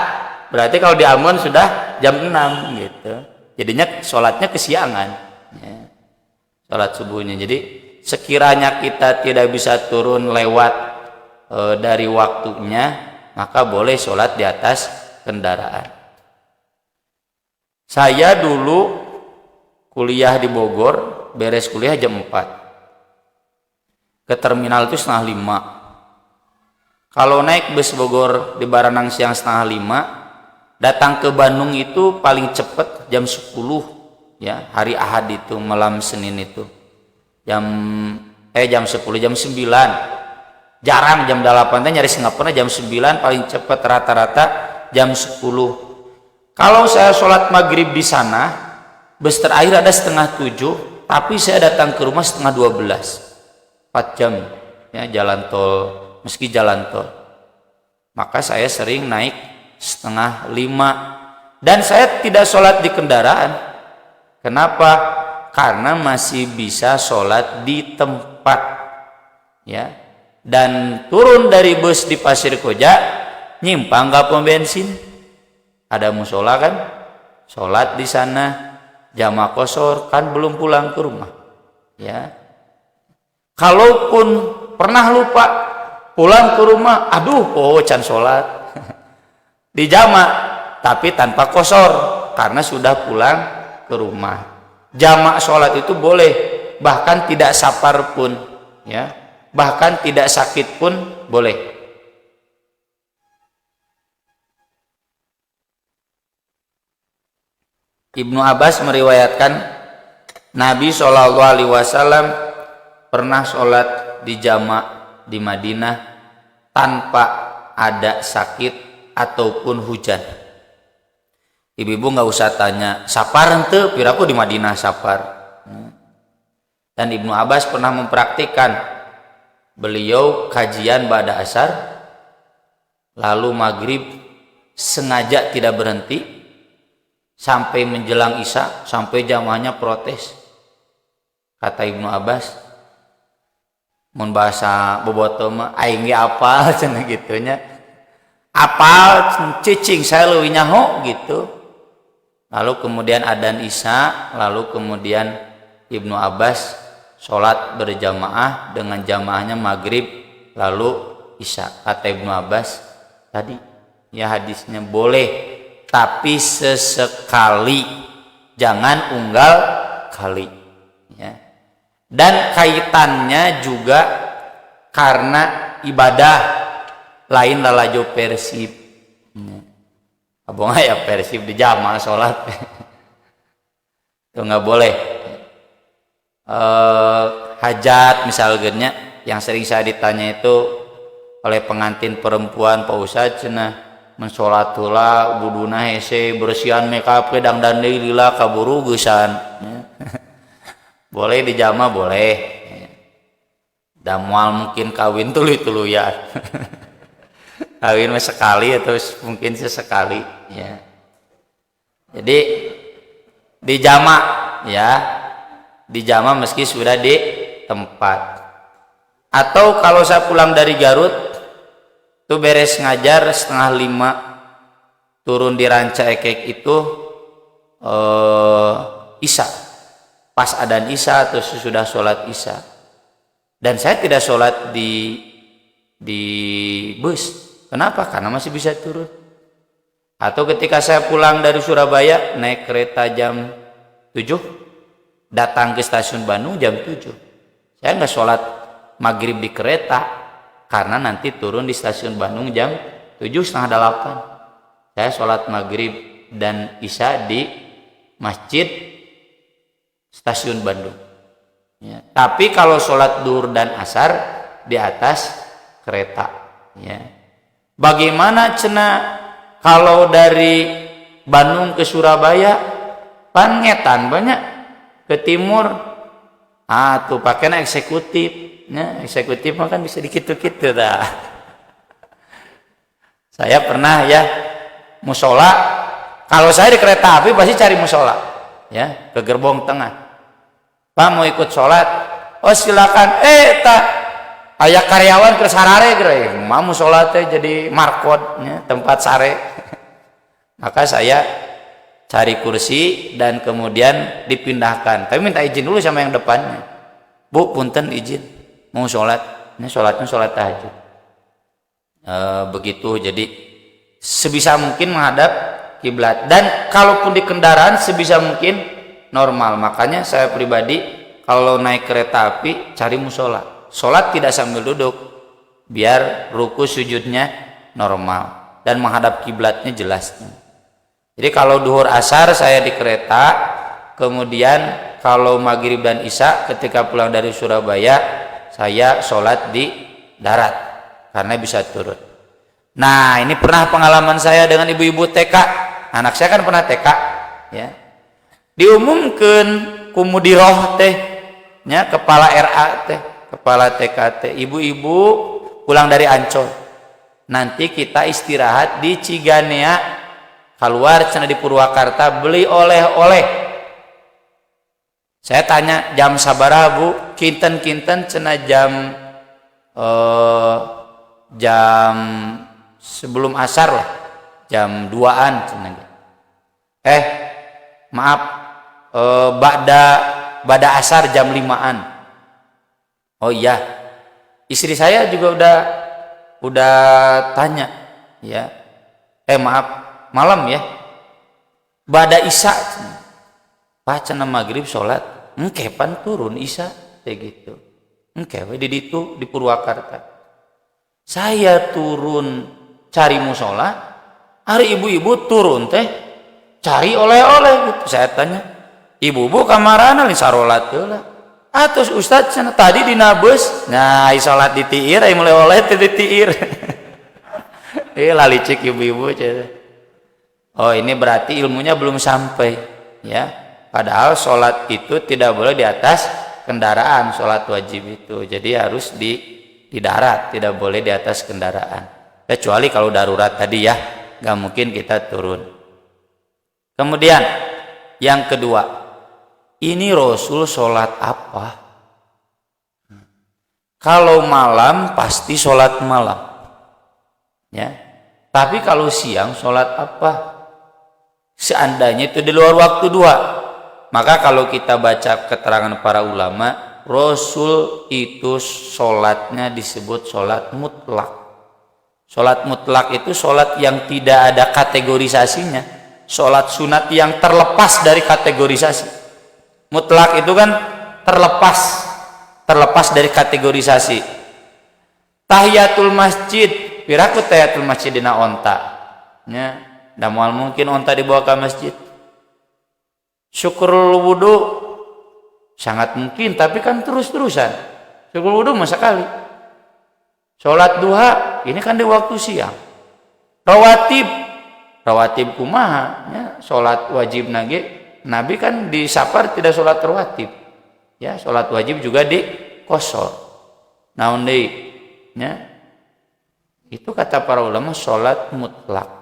berarti kalau di Ambon sudah jam 6 gitu. Jadinya sholatnya kesiangan, ya. Sholat subuhnya. Jadi sekiranya kita tidak bisa turun lewat dari waktunya, maka boleh sholat di atas kendaraan. Saya dulu kuliah di Bogor, beres kuliah jam 4. Ke terminal itu setengah 5. Kalau naik bus Bogor di Baranang siang setengah 5, datang ke Bandung itu paling cepat jam 10, ya, hari Ahad itu, malam Senin itu. Jam 10, jam 9. Jarang jam 8, nyaris nggak pernah jam 9, paling cepat rata-rata jam 10. Kalau saya sholat maghrib di sana, bus terakhir ada setengah 7, tapi saya datang ke rumah setengah 12, 4 jam, ya, jalan tol, meski jalan tol. Maka saya sering naik setengah 5, dan saya tidak sholat di kendaraan. Kenapa? Karena masih bisa sholat di tempat, ya. Dan turun dari bus di Pasir Koja, nyimpang ke pom bensin. Ada musola kan, sholat di sana, jamaah qashar, kan belum pulang ke rumah, ya. Kalaupun pernah lupa, pulang ke rumah, aduh can sholat di jamak tapi tanpa qashar karena sudah pulang ke rumah. Jamak sholat itu boleh, bahkan tidak safar pun, ya, bahkan tidak sakit pun boleh. Ibnu Abbas meriwayatkan Nabi SAW pernah sholat di jamak di Madinah tanpa ada sakit ataupun hujan. Ibu-ibu nggak usah tanya safar henteu, piraku di Madinah safar. Dan Ibnu Abbas pernah mempraktikkan, beliau kajian ba'da asar lalu maghrib sengaja tidak berhenti sampai menjelang isya, sampai jamaahnya protes. Kata Ibnu Abbas, mun bahasa bobotoh mah aing ge apal cenah gitunya, apal cicing saya leuwih nyaho gitu. Lalu kemudian adzan isya, lalu kemudian Ibnu Abbas sholat berjamaah dengan jamaahnya maghrib lalu isya. Kata Ibnu Abbas tadi, ya hadisnya boleh, tapi sesekali, jangan unggal kali, ya. Dan kaitannya juga karena ibadah lain lalajo persib. Abang ya persib di jamaah sholat itu nggak boleh. Hajat misalnya yang sering saya ditanya itu oleh pengantin perempuan, Pak Ustadz cenah mensolatula buduna hese bersihan makeup pedang dan lila kaburu geusan. Boleh di jamaah boleh. Damual mungkin kawin tulu ya. Kawin sekali atau mungkin sesekali, ya. Jadi di jamaah, ya, di jamaah meski sudah di tempat. Atau kalau saya pulang dari Garut tuh beres ngajar 4:30 turun di Ranca Ekek itu isya, pas adzan isya atau sudah sholat isya. Dan saya tidak sholat di bus. Kenapa? Karena masih bisa turun. Atau ketika saya pulang dari Surabaya naik kereta jam 7, datang ke stasiun Bandung jam 7. Saya nggak sholat maghrib di kereta karena nanti turun di stasiun Bandung jam 7:30. Saya sholat maghrib dan isya di masjid stasiun Bandung, ya. Tapi kalau sholat duhur dan asar di atas kereta, ya. Bagaimana cenah kalau dari Bandung ke Surabaya pangetan banyak ke timur, tuh pakainya eksekutif, ya. Eksekutif mah kan bisa dikitu-kitu dah. Saya pernah, ya, musola, kalau saya di kereta api pasti cari musola, ya, ke gerbong tengah. Pak mau ikut sholat, oh silakan. Tak aya karyawan ke sarare geura, mau sholatnya jadi markotnya tempat sare. Maka saya cari kursi dan kemudian dipindahkan, tapi minta izin dulu sama yang depannya. Bu, punten izin mau sholat, ini sholatnya sholat tahajud. Begitu, jadi sebisa mungkin menghadap kiblat, dan kalaupun di kendaraan sebisa mungkin normal. Makanya saya pribadi kalau naik kereta api cari musola. Sholat tidak sambil duduk, biar ruku sujudnya normal dan menghadap kiblatnya jelas. Jadi kalau duhur asar saya di kereta, kemudian kalau maghrib dan isya ketika pulang dari Surabaya saya sholat di darat karena bisa turun. Nah, ini pernah pengalaman saya dengan ibu-ibu TK. Anak saya kan pernah TK, ya. Diumumkan kumudiroh teh, ya, kepala RA teh, kepala TKT, ibu-ibu pulang dari Ancol, nanti kita istirahat di Ciganea, keluar cenah di Purwakarta beli oleh-oleh. Saya tanya jam sabaraha Bu? Kinten-kinten cenah jam sebelum asar lah, jam 2-an cenah. Maaf, ba'da asar jam 5-an. Oh iya, istri saya juga udah udah tanya ya, maaf, malam ya, bada isya Pak cenah maghrib sholat engke pan turun isya kayak gitu, engke we di ditu di Purwakarta. Saya turun cari musola, hari ibu-ibu turun teh cari oleh-oleh gitu. Saya tanya, ibu-ibu kamarana nih sarolat heula. Atus Ustaz cenah tadi dina beus. Nah, salat di tiir aya mulai oleh teh di tiir. Lalicik ibu-ibu cenah. Oh, ini berarti ilmunya belum sampai ya. Padahal sholat itu tidak boleh di atas kendaraan, sholat wajib itu. Jadi harus di darat, tidak boleh di atas kendaraan. Kecuali kalau darurat tadi ya, nggak mungkin kita turun. Kemudian yang kedua, ini Rasul sholat apa? Kalau malam pasti sholat malam, ya. Tapi kalau siang sholat apa? Seandainya itu di luar waktu dua. Maka kalau kita baca keterangan para ulama, Rasul itu sholatnya disebut sholat mutlak. Sholat mutlak itu sholat yang tidak ada kategorisasinya. Sholat sunat yang terlepas dari kategorisasi. Mutlak itu kan terlepas dari kategorisasi. Tahiyatul masjid, piraku tahiyatul masjid dina onta. Ya, da moal mungkin onta dibawa ke masjid. Syukurul wudu sangat mungkin, tapi kan terus-terusan. Syukurul wudu masa kali. Sholat duha ini kan di waktu siang. Rawatib kumaha ya, sholat wajib nage Nabi kan di safar tidak sholat rawatib ya, sholat wajib juga di qashar. Naon deui ya, itu kata para ulama sholat mutlak.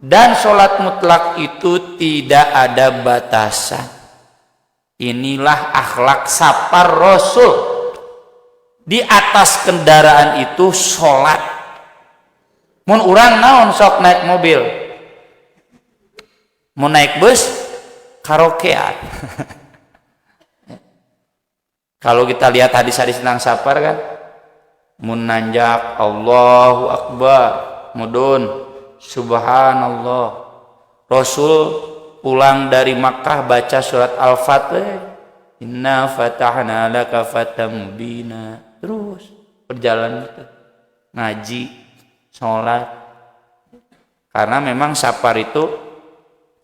Dan sholat mutlak itu tidak ada batasan. Inilah akhlak safar Rasul. Di atas kendaraan itu sholat. Mun urang naon sok naik mobil, mau naik bus karaokean. Kalau kita lihat hadis-hadis tentang safar kan, mun nanjak Allahu Akbar, mudun Subhanallah. Rasul pulang dari Makkah baca surat Al-Fatih, inna fatahna laka fatam mubina. Terus perjalanan itu ngaji, sholat. Karena memang safar itu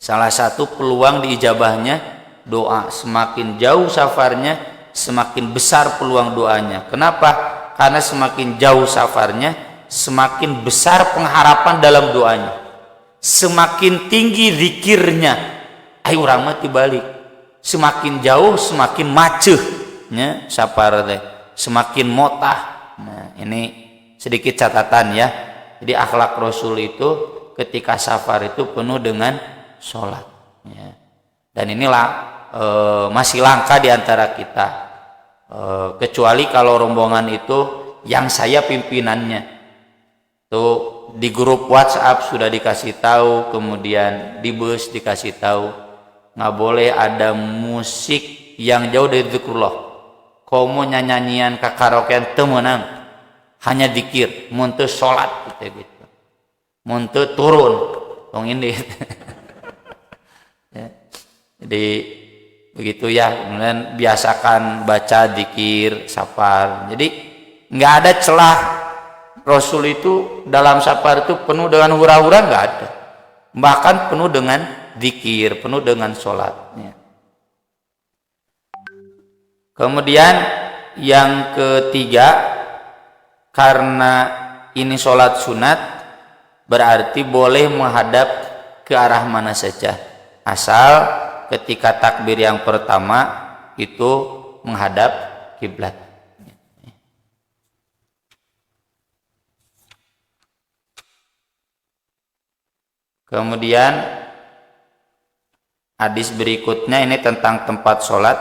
salah satu peluang diijabahnya doa. Semakin jauh safarnya, semakin besar peluang doanya. Kenapa? Karena semakin jauh safarnya, semakin besar pengharapan dalam doanya, semakin tinggi zikirnya. Ayo urang mah tibalik, semakin jauh semakin macehnya safar teh, semakin motah. Nah, ini sedikit catatan ya. Jadi akhlak Rasul itu ketika safar itu penuh dengan sholat ya. Dan inilah masih langka di antara kita, kecuali kalau rombongan itu yang saya pimpinannya. Tuh di grup WhatsApp sudah dikasih tahu, kemudian di bus dikasih tahu, nggak boleh ada musik yang jauh dari zikrullah. Komo nyanyian ka karaokean teu meunang, hanya zikir, mun teu salat gitu. Mun teu turun tong ini. Ya. Jadi begitu ya, kemudian biasakan baca zikir safar. Jadi nggak ada celah. Rasul itu dalam safar itu penuh dengan hura-hura, nggak ada, bahkan penuh dengan zikir, penuh dengan sholatnya. Kemudian yang ketiga, karena ini sholat sunat, berarti boleh menghadap ke arah mana saja, asal ketika takbir yang pertama itu menghadap kiblat. Kemudian hadis berikutnya ini tentang tempat sholat.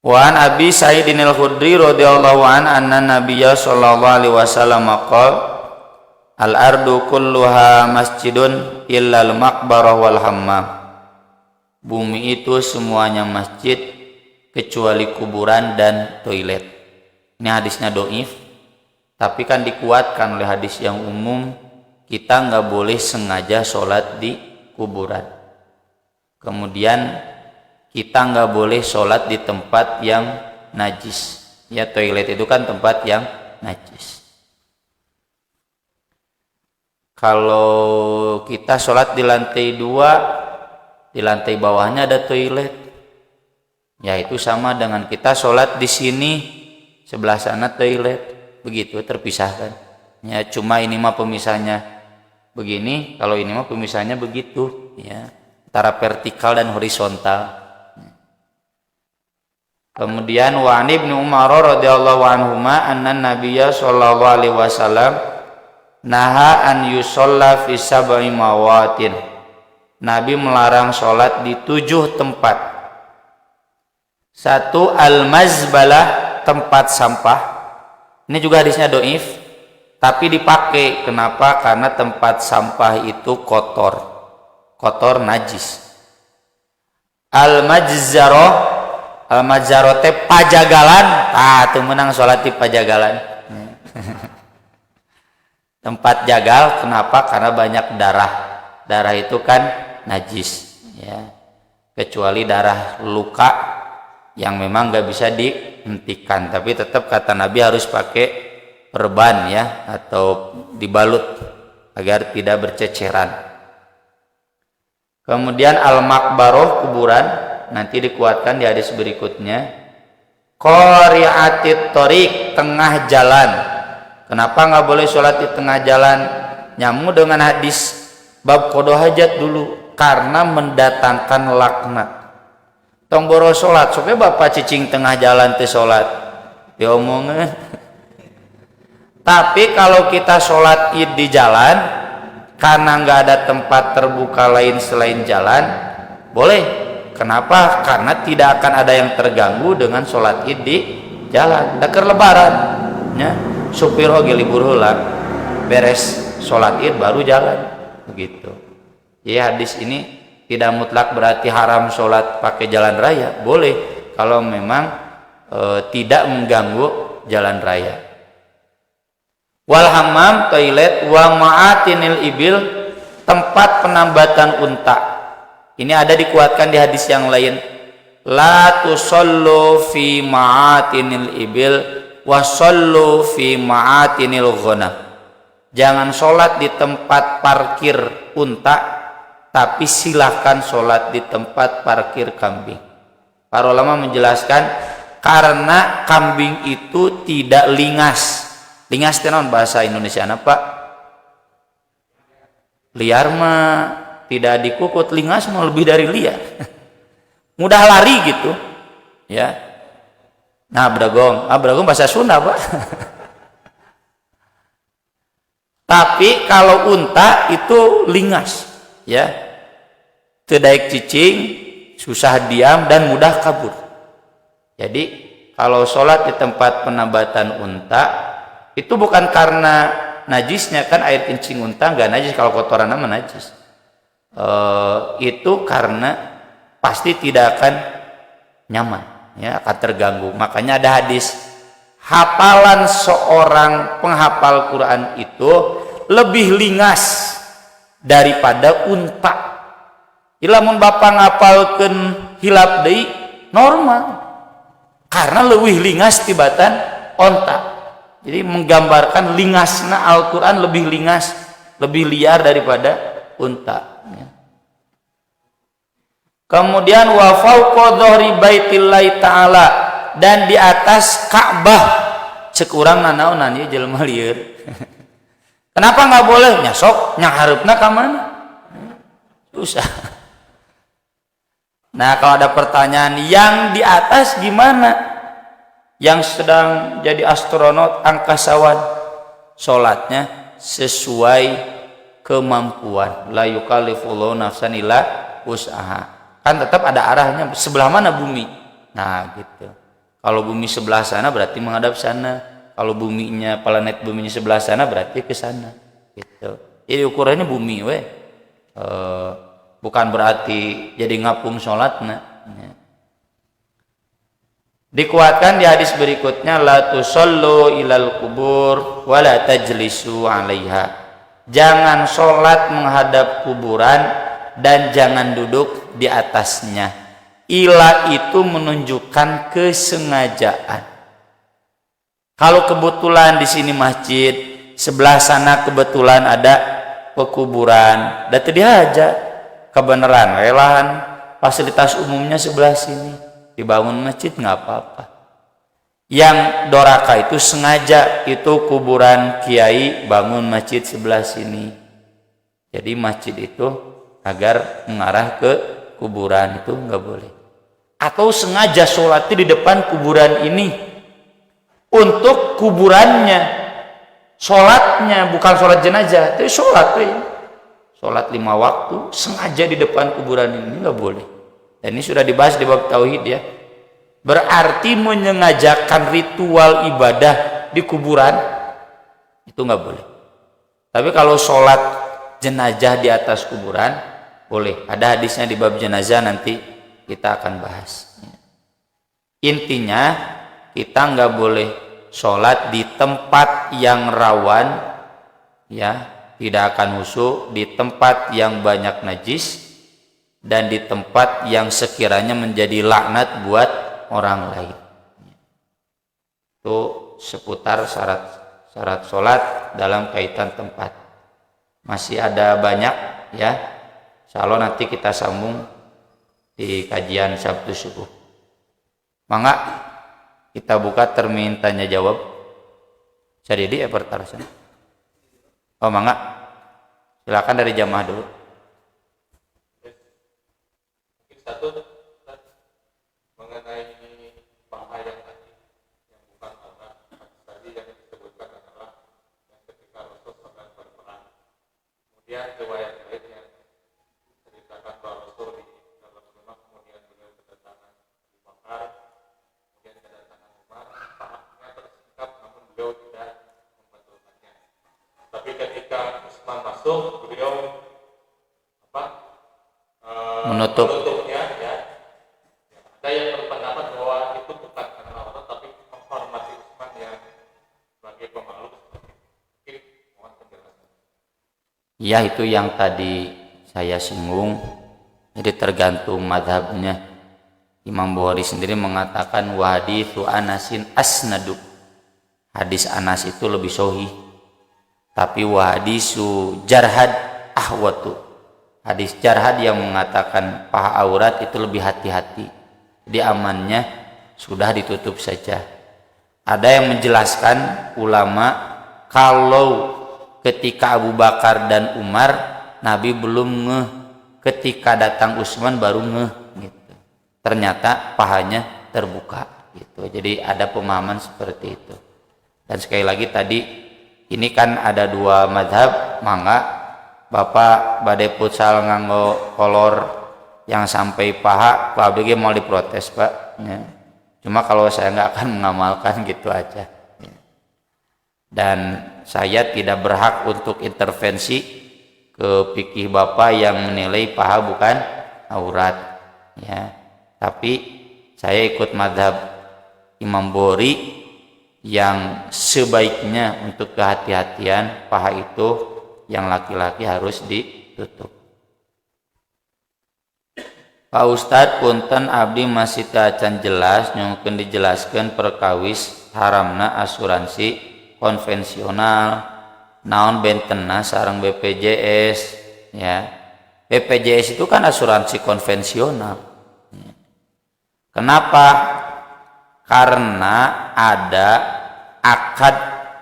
Wa an Abi Sa'idin al-Khudri radhiyallahu an anna Nabiyya sallallahu alaihi wasallam qala al-ardu kulluha masjidun illa al-maqbarah wal hammam. Bumi itu semuanya masjid kecuali kuburan dan toilet. Ini hadisnya dhaif, Tapi kan dikuatkan oleh hadis yang umum, kita nggak boleh sengaja sholat di kuburan. Kemudian kita nggak boleh sholat di tempat yang najis. Ya, toilet itu kan tempat yang najis. Kalau kita sholat di lantai 2, di lantai bawahnya ada toilet, ya itu sama dengan kita sholat di sini, sebelah sana toilet, begitu terpisahkan. Ya, cuma ini mah pemisahnya begini, kalau ini mah pemisahnya begitu, ya, antara vertikal dan horizontal. Kemudian wa an Ibnu Umar radhiyallahu anhuma anna Nabiyya sallallahu alaihi wasallam naha an yusalla fi sab'i mawatin. Nabi melarang sholat di 7 tempat. 1, al-mazbalah, tempat sampah. Ini juga hadisnya dhaif, tapi dipakai. Kenapa? Karena tempat sampah itu kotor, najis. Al-majzarah, al-majzarote pajagalan, tuh menang sholat di pajagalan. Tempat jagal, kenapa? Karena banyak darah itu kan najis, ya, kecuali darah luka yang memang nggak bisa dihentikan, tapi tetap kata Nabi harus pakai perban, ya, atau dibalut agar tidak berceceran. Kemudian al-makbaroh, kuburan, nanti dikuatkan di hadis berikutnya. Qari'atit thoriq, tengah jalan. Kenapa nggak boleh sholat di tengah jalan? Nyambung dengan hadis bab qada hajat dulu, karena mendatangkan laknat. Tong boro sholat, supaya bapak cicing tengah jalan teh sholat, diomongin. Tapi kalau kita sholat id di jalan, karena nggak ada tempat terbuka lain selain jalan, boleh. Kenapa? Karena tidak akan ada yang terganggu dengan sholat id di jalan. Dakar lebaran, ya, supir oge libur heula, beres sholat id baru jalan, begitu. Jadi hadis ini tidak mutlak berarti haram sholat pakai jalan raya. Boleh kalau memang tidak mengganggu jalan raya. Wal hammam, toilet, wa ma'atinil ibil, tempat penambatan unta. Ini ada dikuatkan di hadis yang lain. La tusallu fi ma'atinil ibil wa sallu fi ma'atinil ghanam. Jangan sholat di tempat parkir unta, tapi silahkan sholat di tempat parkir kambing. Para ulama menjelaskan karena kambing itu tidak lingas. Lingas itu naon bahasa Indonesia apa? Liar mah tidak dikukut, lingas mah lebih dari liar. Mudah lari gitu, ya. Nah, bragong bahasa Sunda, Pak. Tapi kalau unta itu lingas, ya. Tedaik cicing, susah diam dan mudah kabur. Jadi kalau sholat di tempat penambatan unta itu bukan karena najisnya, kan air kencing unta nggak najis, kalau kotoran nama najis. Itu karena pasti tidak akan nyaman, ya, akan terganggu. Makanya ada hadis, hafalan seorang penghafal Quran itu lebih lingas daripada unta. Ilamun bapak ngapalkeun hilap deui normal, karena lebih lingas tibatan onta. Jadi menggambarkan lingasna Al-Quran lebih lingas, lebih liar daripada unta. Kemudian wa fawqa dhahri baitillahi ta'ala, dan di atas Ka'bah, cek urang nanaonan ieu jelema lieur. Kenapa nggak boleh? Nya sok nya hareupna ka mana? Susah. Nah, kalau ada pertanyaan yang di atas gimana? Yang sedang jadi astronot angkasawan, sholatnya sesuai kemampuan. La yukallifullahu nafsan illa wus'aha. Kan tetap ada arahnya, sebelah mana bumi. Nah gitu, kalau bumi sebelah sana berarti menghadap sana, kalau buminya, planet buminya sebelah sana berarti ke sana gitu. Jadi ukurannya bumi bukan berarti jadi ngapung sholatna. Dikuatkan di hadis berikutnya, la tusallu ilal kubur wa la tajlisu 'alaiha. Jangan sholat menghadap kuburan dan jangan duduk di atasnya. Ila itu menunjukkan kesengajaan. Kalau kebetulan di sini masjid, sebelah sana kebetulan ada pekuburan, dan diajak kebenaran relahan fasilitas umumnya sebelah sini, dibangun masjid nggak apa-apa. Yang doraka itu sengaja, itu kuburan kiai bangun masjid sebelah sini. Jadi masjid itu agar mengarah ke kuburan itu nggak boleh. Atau sengaja sholatnya di depan kuburan ini untuk kuburannya, sholatnya bukan sholat jenazah, tapi sholat sholat 5 waktu sengaja di depan kuburan ini nggak boleh. Dan ini sudah dibahas di bab tauhid ya. Berarti menyengajakan ritual ibadah di kuburan itu nggak boleh. Tapi kalau sholat jenazah di atas kuburan boleh. Ada hadisnya di bab jenazah, nanti kita akan bahas. Intinya kita nggak boleh sholat di tempat yang rawan, ya, tidak akan khusyuk, di tempat yang banyak najis, dan di tempat yang sekiranya menjadi laknat buat orang lain. Itu seputar syarat sholat dalam kaitan tempat. Masih ada banyak ya. Insyaallah nanti kita sambung di kajian Sabtu subuh. Mangga kita buka termin tanya jawab. Jadi pertarasan. Oh mangga. Silakan dari jamaah dulu. Satu mengenai bahaya tadi yang bukan Allah tadi yang disebutkan adalah yang ketika Rasul sedang berperang. Kemudian riwayat lain yang ceritakan bahwa Rasul di dalam rumah, kemudian beliau kedatangan Abu Bakar, kemudian kedatangan Umar, pahamnya tersingkap namun beliau tidak membetulkannya. Tapi ketika Utsman masuk, beliau menutupnya ya. Ada yang berpendapat bahwa itu bukan karena Allah, tapi menghormati Utsman yang sebagai pemakhluk. Mungkin mohon penjelasan. Ya, itu yang tadi saya singgung. Jadi tergantung mazhabnya. Imam Bukhari sendiri mengatakan wa haditsu Anasin asnadu. Hadis Anas itu lebih sahih. Tapi wa hadisu Jarhad ahwatu. Hadis Jarhad yang mengatakan paha aurat itu lebih hati-hati. Jadi amannya sudah ditutup saja. Ada yang menjelaskan ulama kalau ketika Abu Bakar dan Umar Nabi belum ngeh, ketika datang Utsman baru ngeh gitu. Ternyata pahanya terbuka gitu. Jadi ada pemahaman seperti itu. Dan sekali lagi tadi ini kan ada 2 mazhab, mangga Bapak badai futsal nganggo kolor yang sampai paha, Pak Abdi mau diprotes Pak ya. Cuma kalau saya nggak akan mengamalkan gitu aja ya. Dan saya tidak berhak untuk intervensi ke fikih Bapak yang menilai paha bukan aurat ya. Tapi saya ikut mazhab Imam Bukhari yang sebaiknya untuk kehati-hatian paha itu yang laki-laki harus ditutup. Pak Ustadz punten abdi masih acan jelas nyungkeun dijelaskan perkawis haramna asuransi konvensional naon bentenna sareng BPJS ya. BPJS itu kan asuransi konvensional. Kenapa? Karena ada akad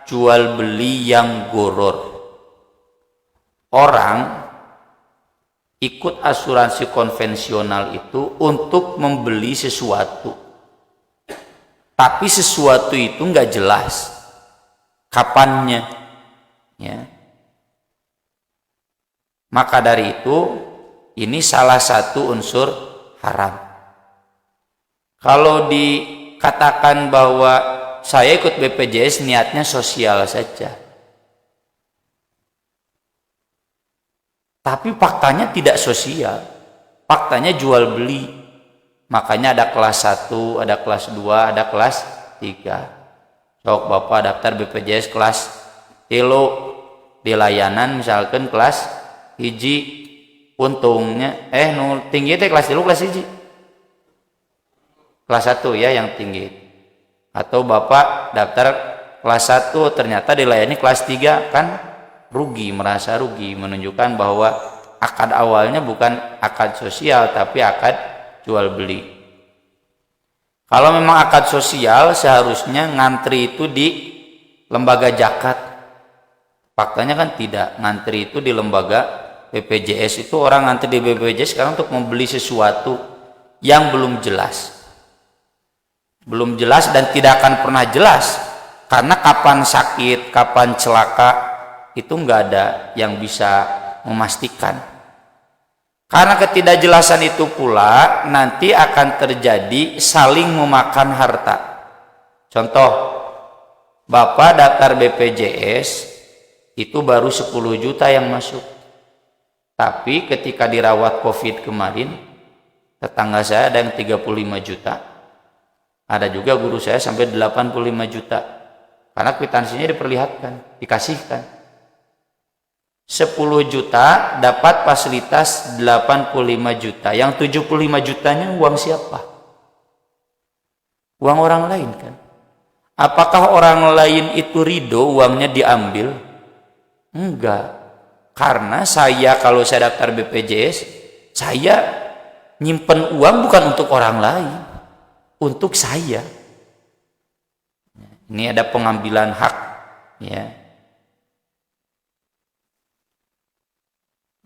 jual beli yang goror. Orang ikut asuransi konvensional itu untuk membeli sesuatu, tapi sesuatu itu nggak jelas kapannya ya. Maka dari itu ini salah satu unsur haram. Kalau dikatakan bahwa saya ikut BPJS niatnya sosial saja, tapi faktanya tidak sosial, faktanya jual beli. Makanya ada kelas 1, ada kelas 2, ada kelas 3. Sok Bapak daftar BPJS kelas 3 di layanan misalkan kelas 1, untungnya tinggi teh kelas 3 kelas 1. Kelas 1 ya yang tinggi. Atau Bapak daftar kelas 1 ternyata dilayani kelas 3, kan rugi, merasa rugi, menunjukkan bahwa akad awalnya bukan akad sosial tapi akad jual beli. Kalau memang akad sosial seharusnya ngantri itu di lembaga zakat. Faktanya kan tidak, ngantri itu di lembaga BPJS. Itu orang ngantri di BPJS sekarang untuk membeli sesuatu yang belum jelas. Belum jelas dan tidak akan pernah jelas. Karena kapan sakit, kapan celaka, itu nggak ada yang bisa memastikan. Karena ketidakjelasan itu pula nanti akan terjadi saling memakan harta. Contoh, Bapak daftar BPJS itu baru 10 juta yang masuk. Tapi ketika dirawat COVID kemarin, tetangga saya ada yang 35 juta. Ada juga guru saya sampai 85 juta. Karena kwitansinya diperlihatkan, dikasihkan. 10 juta dapat fasilitas 85 juta. Yang 75 jutanya uang siapa? Uang orang lain kan? Apakah orang lain itu ridho uangnya diambil? Enggak. Karena kalau saya daftar BPJS, saya nyimpen uang bukan untuk orang lain, untuk saya. Ini ada pengambilan hak, ya.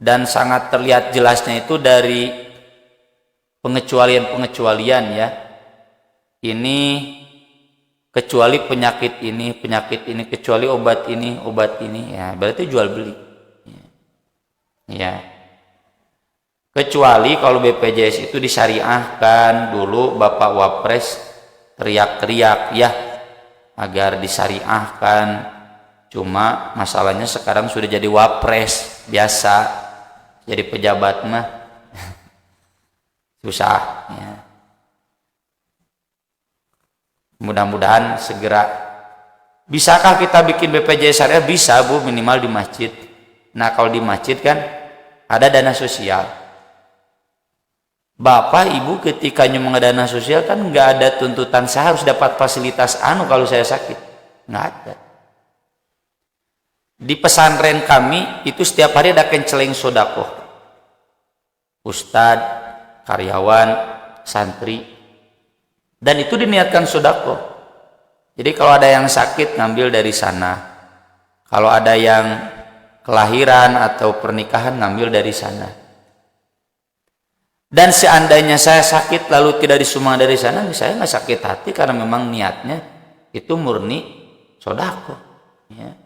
Dan sangat terlihat jelasnya itu dari pengecualian ya. Ini kecuali penyakit ini, kecuali obat ini, ya berarti jual beli. Ya. Kecuali kalau BPJS itu disyariahkan, dulu Bapak Wapres teriak-teriak ya agar disyariahkan. Cuma masalahnya sekarang sudah jadi Wapres biasa. Jadi pejabat mah susah ya. Mudah-mudahan segera. Bisakah kita bikin BPJS syariah? Bisa Bu, minimal di masjid. Nah kalau di masjid kan ada dana sosial. Bapak Ibu ketika nyumbang dana sosial kan nggak ada tuntutan saya harus dapat fasilitas kalau saya sakit, nggak ada. Di pesantren kami itu setiap hari ada kenceleng sodakoh. Ustadz, karyawan, santri. Dan itu diniatkan sodakoh. Jadi kalau ada yang sakit ngambil dari sana. Kalau ada yang kelahiran atau pernikahan ngambil dari sana. Dan seandainya saya sakit lalu tidak disumbang dari sana, saya nggak sakit hati karena memang niatnya itu murni sodakoh. Ya.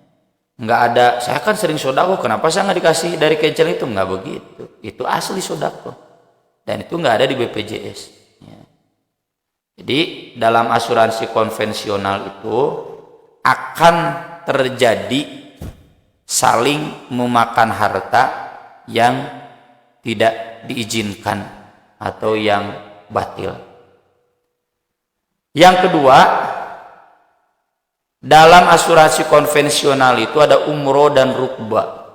Nggak ada, saya kan sering sodako, kenapa saya nggak dikasih dari kencel itu? Nggak begitu, itu asli sodako dan itu nggak ada di BPJS ya. Jadi dalam asuransi konvensional itu akan terjadi saling memakan harta yang tidak diizinkan atau yang batil. Yang kedua, dalam asuransi konvensional itu ada umroh dan rukbah.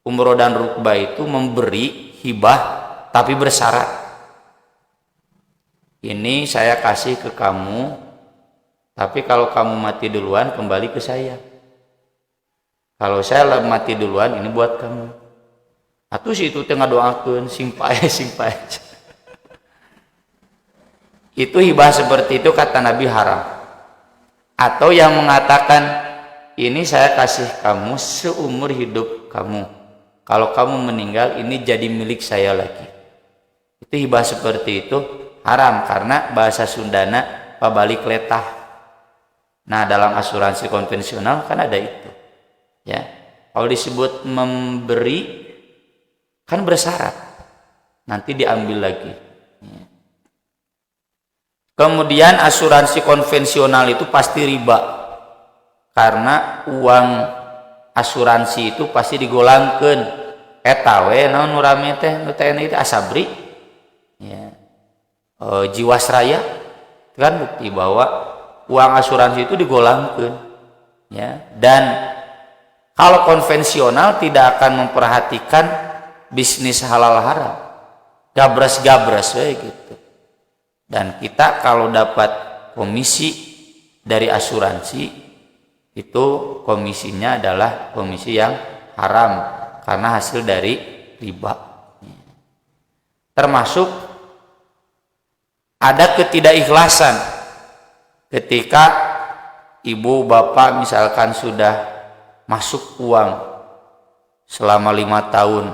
Umroh dan rukbah itu memberi hibah tapi bersyarat. Ini saya kasih ke kamu, tapi kalau kamu mati duluan kembali ke saya. Kalau saya mati duluan ini buat kamu. Atuh si itu tengah doakeun simpai. Itu hibah seperti itu kata Nabi haram. Atau yang mengatakan ini saya kasih kamu seumur hidup kamu, kalau kamu meninggal ini jadi milik saya lagi. Itu hibah seperti itu haram karena bahasa Sundana pabalik letah. Nah dalam asuransi konvensional kan ada itu ya. Kalau disebut memberi kan bersyarat nanti diambil lagi ya. Kemudian asuransi konvensional itu pasti riba karena uang asuransi itu pasti digolangkeun eta we naon nu rame teh nu teh asabri ya. Jiwasraya itu kan bukti bahwa uang asuransi itu digolangkeun ya. Dan kalau konvensional tidak akan memperhatikan bisnis halal haram, gabras-gabras gitu. Dan kita kalau dapat komisi dari asuransi itu komisinya adalah komisi yang haram karena hasil dari riba. Termasuk ada ketidakikhlasan ketika ibu bapak misalkan sudah masuk uang selama 5 tahun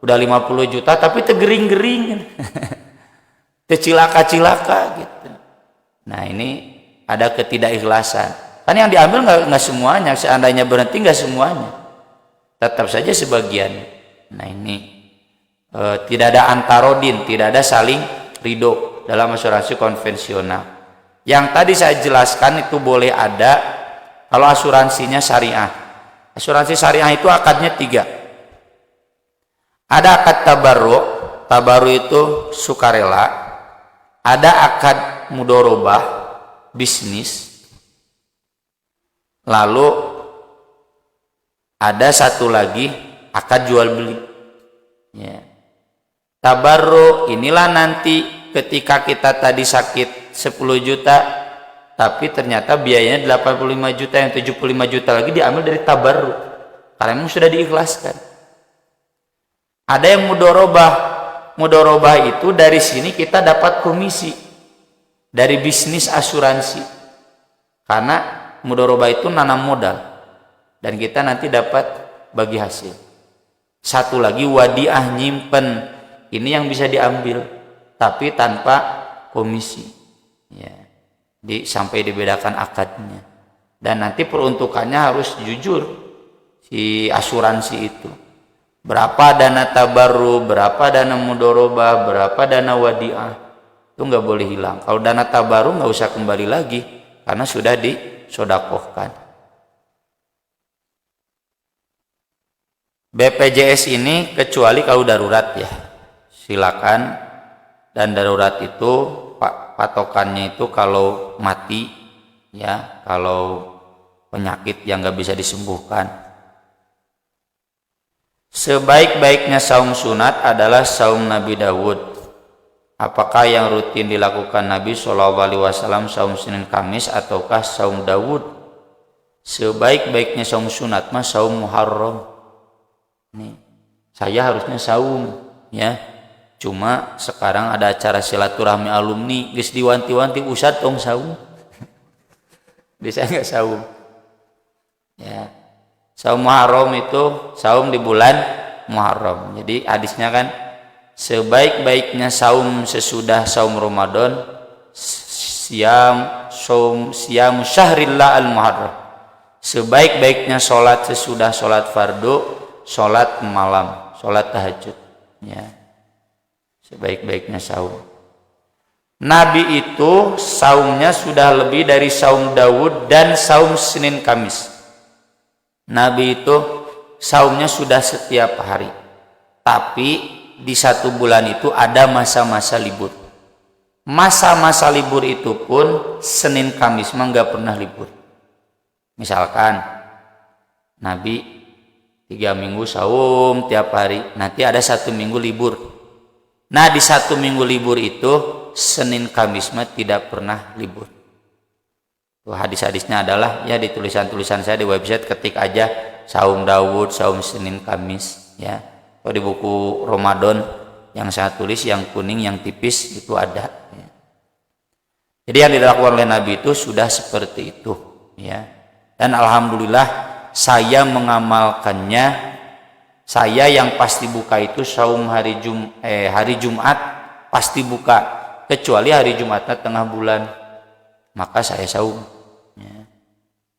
udah 50 juta tapi tegering-gering tecilaka-cilaka gitu. Nah ini ada ketidakikhlasan kan yang diambil nggak semuanya, seandainya berhenti nggak semuanya, tetap saja sebagian. Nah ini tidak ada antarodin, tidak ada saling ridho dalam asuransi konvensional. Yang tadi saya jelaskan itu boleh ada kalau asuransinya syariah. Asuransi syariah itu akadnya 3. Ada akad tabarruk, tabarruk itu sukarela. Ada akad mudorobah, bisnis. Lalu ada satu lagi akad jual beli. Ya. Tabarruk inilah nanti ketika kita tadi sakit 10 juta tapi ternyata biayanya 85 juta, yang 75 juta lagi diambil dari tabarruk karena memang sudah diikhlaskan. Ada yang mudorobah. Mudorobah itu dari sini kita dapat komisi dari bisnis asuransi karena mudorobah itu nanam modal dan kita nanti dapat bagi hasil. Satu lagi wadiah, nyimpen, ini yang bisa diambil tapi tanpa komisi ya. Sampai dibedakan akadnya dan nanti peruntukannya harus jujur si asuransi itu. Berapa dana tabarruk, berapa dana mudorobah, berapa dana wadiah, itu nggak boleh hilang. Kalau dana tabarruk nggak usah kembali lagi karena sudah disodakohkan. BPJS ini kecuali kalau darurat ya, silakan. Dan darurat itu patokannya itu kalau mati ya, kalau penyakit yang nggak bisa disembuhkan. Sebaik-baiknya saum sunat adalah saum Nabi Dawud. Apakah yang rutin dilakukan Nabi SAW saum Senin Kamis ataukah saum Dawud? Sebaik-baiknya saum sunat mah saum Muharram. Nih, saya harusnya saum ya. Cuma sekarang ada acara silaturahmi alumni, geus diwanti-wanti Ustaz tong saum. Bisa nggak saum? Ya. Saum Muharram itu saum di bulan Muharram. Jadi hadisnya kan sebaik-baiknya saum sesudah saum Ramadan saum syahrillah al-Muharram. Sebaik-baiknya sholat sesudah sholat fardu, sholat malam, sholat tahajud ya. Sebaik-baiknya saum. Nabi itu saumnya sudah lebih dari saum Dawud dan saum Senin Kamis. Nabi itu saumnya sudah setiap hari. Tapi di 1 bulan itu ada masa-masa libur. Masa-masa libur itu pun Senin Kamis mah nggak pernah libur. Misalkan Nabi 3 minggu saum tiap hari, nanti ada 1 minggu libur. Nah di 1 minggu libur itu Senin Kamis mah tidak pernah libur. Hadis-hadisnya adalah ya di tulisan-tulisan saya di website, ketik aja saum Dawud, saum Senin Kamis ya. Kalau di buku Ramadan yang saya tulis yang kuning yang tipis itu ada ya. Jadi yang dilakukan oleh Nabi itu sudah seperti itu ya. Dan alhamdulillah saya mengamalkannya. Saya yang pasti buka itu saum hari Jumat pasti buka, kecuali hari Jumatnya tengah bulan maka saya saum ya.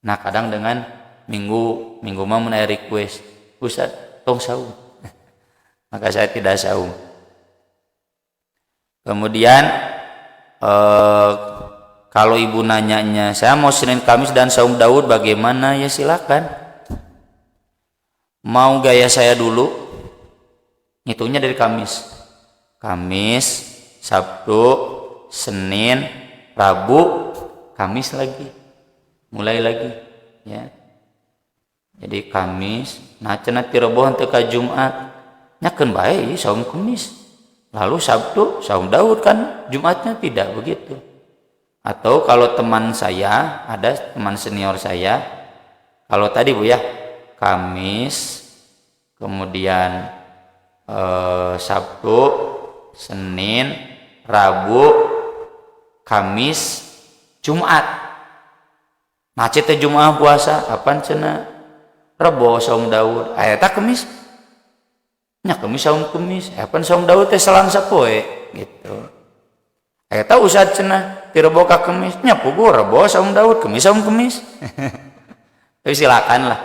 Nah kadang dengan minggu mah menaik request Ustaz tong saum maka saya tidak saum. Kemudian kalau ibu nanyanya saya mau Senin Kamis dan saum Daud bagaimana, ya silakan. Mau gaya saya dulu, ngitungnya dari Kamis, Sabtu, Senin, Rabu, Kamis lagi. Mulai lagi, ya. Jadi Kamis, nah cenah ti rebo henteu ka Jumat. Nyakeun bae saum Kamis. Lalu Sabtu saum Daud kan, Jumatnya tidak begitu. Atau kalau teman saya, ada teman senior saya, kalau tadi Bu ya, Kamis, kemudian Sabtu, Senin, Rabu, Kamis, Jumat. Nah teh Jumat puasa, apaan cenah? Rebo saum Daud, aya eta Kamis. Nya Kamis saum Kamis, apaan saum Daud teh selang sapoe gitu. Eta usad cenah ti rebo ka Kamis, nya puguh rebo saum Daud, Kamis saum Kamis. Tapi silakan lah.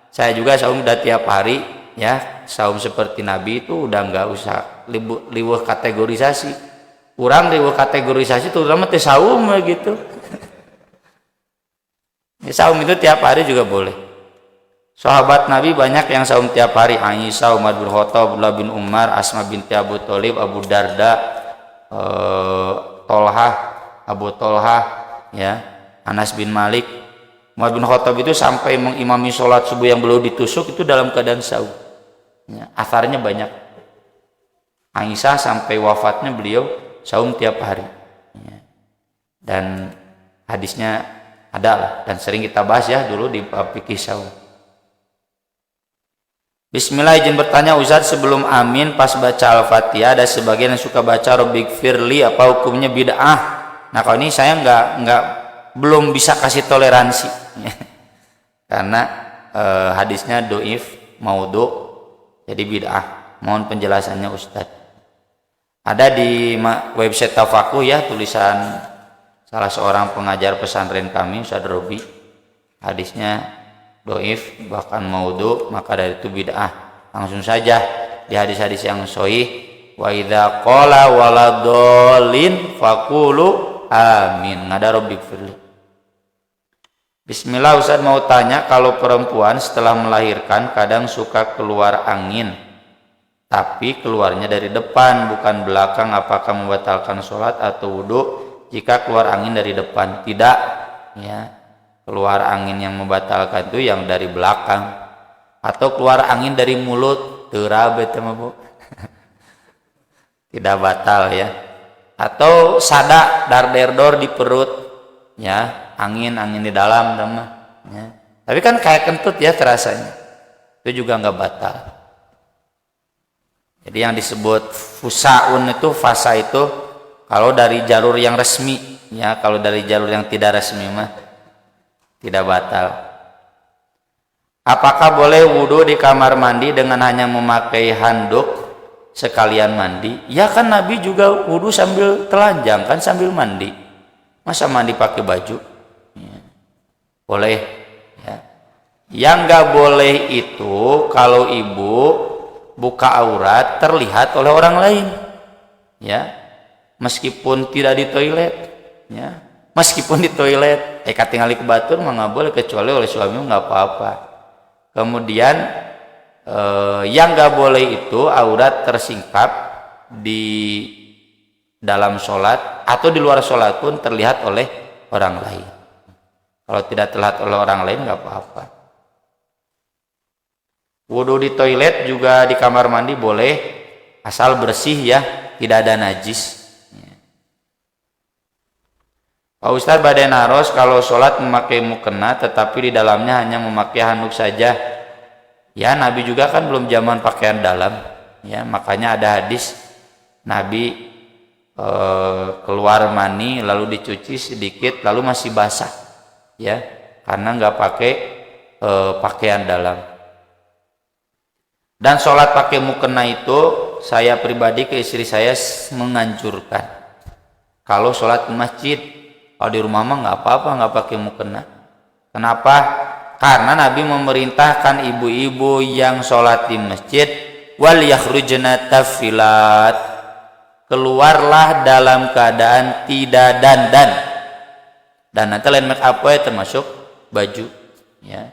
Saya juga saum udah tiap hari ya, saum seperti Nabi itu udah enggak usah liweuh kategorisasi. Urang liweuh kategorisasi terutama teh saum gitu. Ya, saum itu tiap hari juga boleh. Sahabat Nabi banyak yang saum tiap hari. Aisyah, Umar bin Khattab, Abdullah bin Umar, Asma binti Abu Thalib, Abu Darda, Tolhah, Abu Tolhah, ya, Anas bin Malik. Umar bin Khattab itu sampai mengimami sholat subuh yang belum ditusuk itu dalam keadaan saum. Ya, atharnya banyak. Aisyah sampai wafatnya beliau saum tiap hari. Ya. Dan hadisnya ada lah, dan sering kita bahas ya dulu di fikih saum. Bismillah, izin bertanya Ustaz, sebelum amin pas baca Al-Fatihah ada sebagian yang suka baca Rabbik firli, apa hukumnya bid'ah? Nah kalau ini saya belum bisa kasih toleransi karena hadisnya doif, maudhu, jadi bid'ah. Mohon penjelasannya Ustaz. Ada di website Tafakuh ya, tulisan salah seorang pengajar pesantren kami, Ustaz Robi, hadisnya doif bahkan maudhu, maka dari itu bid'ah. Langsung saja di hadis-hadis yang sahih, wa idza qala waladhdallin faqulu amin. Ngada Rabbik firli. Bismillah, Ustaz mau tanya, kalau perempuan setelah melahirkan kadang suka keluar angin, tapi keluarnya dari depan bukan belakang, apakah membatalkan sholat atau wudhu jika keluar angin dari depan? Tidak, ya. Keluar angin yang membatalkan itu yang dari belakang, atau keluar angin dari mulut, terabe teman Bu. Tidak batal ya. Atau sada darderdor di perut, ya, angin di dalam teman, ya. Tapi kan kayak kentut ya terasanya, itu juga nggak batal. Jadi yang disebut fusaun itu, fasa itu kalau dari jalur yang resmi, ya. Kalau dari jalur yang tidak resmi mah tidak batal. Apakah boleh wudhu di kamar mandi dengan hanya memakai handuk sekalian mandi? Ya kan Nabi juga wudhu sambil telanjang kan, sambil mandi. Masa mandi pakai baju? Ya. Boleh. Ya. Yang nggak boleh itu kalau ibu buka aurat terlihat oleh orang lain. Ya. Meskipun tidak di toilet. Ya. Meskipun di toilet, katingali ke batur mah nggak boleh, kecuali oleh suami nggak apa-apa. Kemudian yang nggak boleh itu aurat tersingkap di dalam sholat atau di luar sholat pun terlihat oleh orang lain. Kalau tidak terlihat oleh orang lain nggak apa-apa. Wudhu di toilet juga di kamar mandi boleh, asal bersih ya, tidak ada najis. Pak Ustaz, badai naros kalau sholat memakai mukena tetapi di dalamnya hanya memakai handuk saja. Ya, Nabi juga kan belum zaman pakaian dalam, ya, makanya ada hadis Nabi keluar mani lalu dicuci sedikit lalu masih basah, ya, karena nggak pakai pakaian dalam. Dan sholat pakai mukena itu saya pribadi ke istri saya menganjurkan. Kalau sholat di masjid, kalau di rumah mah nggak apa-apa nggak pakai mukena. Kenapa? Karena Nabi memerintahkan ibu-ibu yang sholat di masjid wal yakhrujna tafilat, keluarlah dalam keadaan tidak dandan. Dan nanti lain make up ya, termasuk baju. Ya,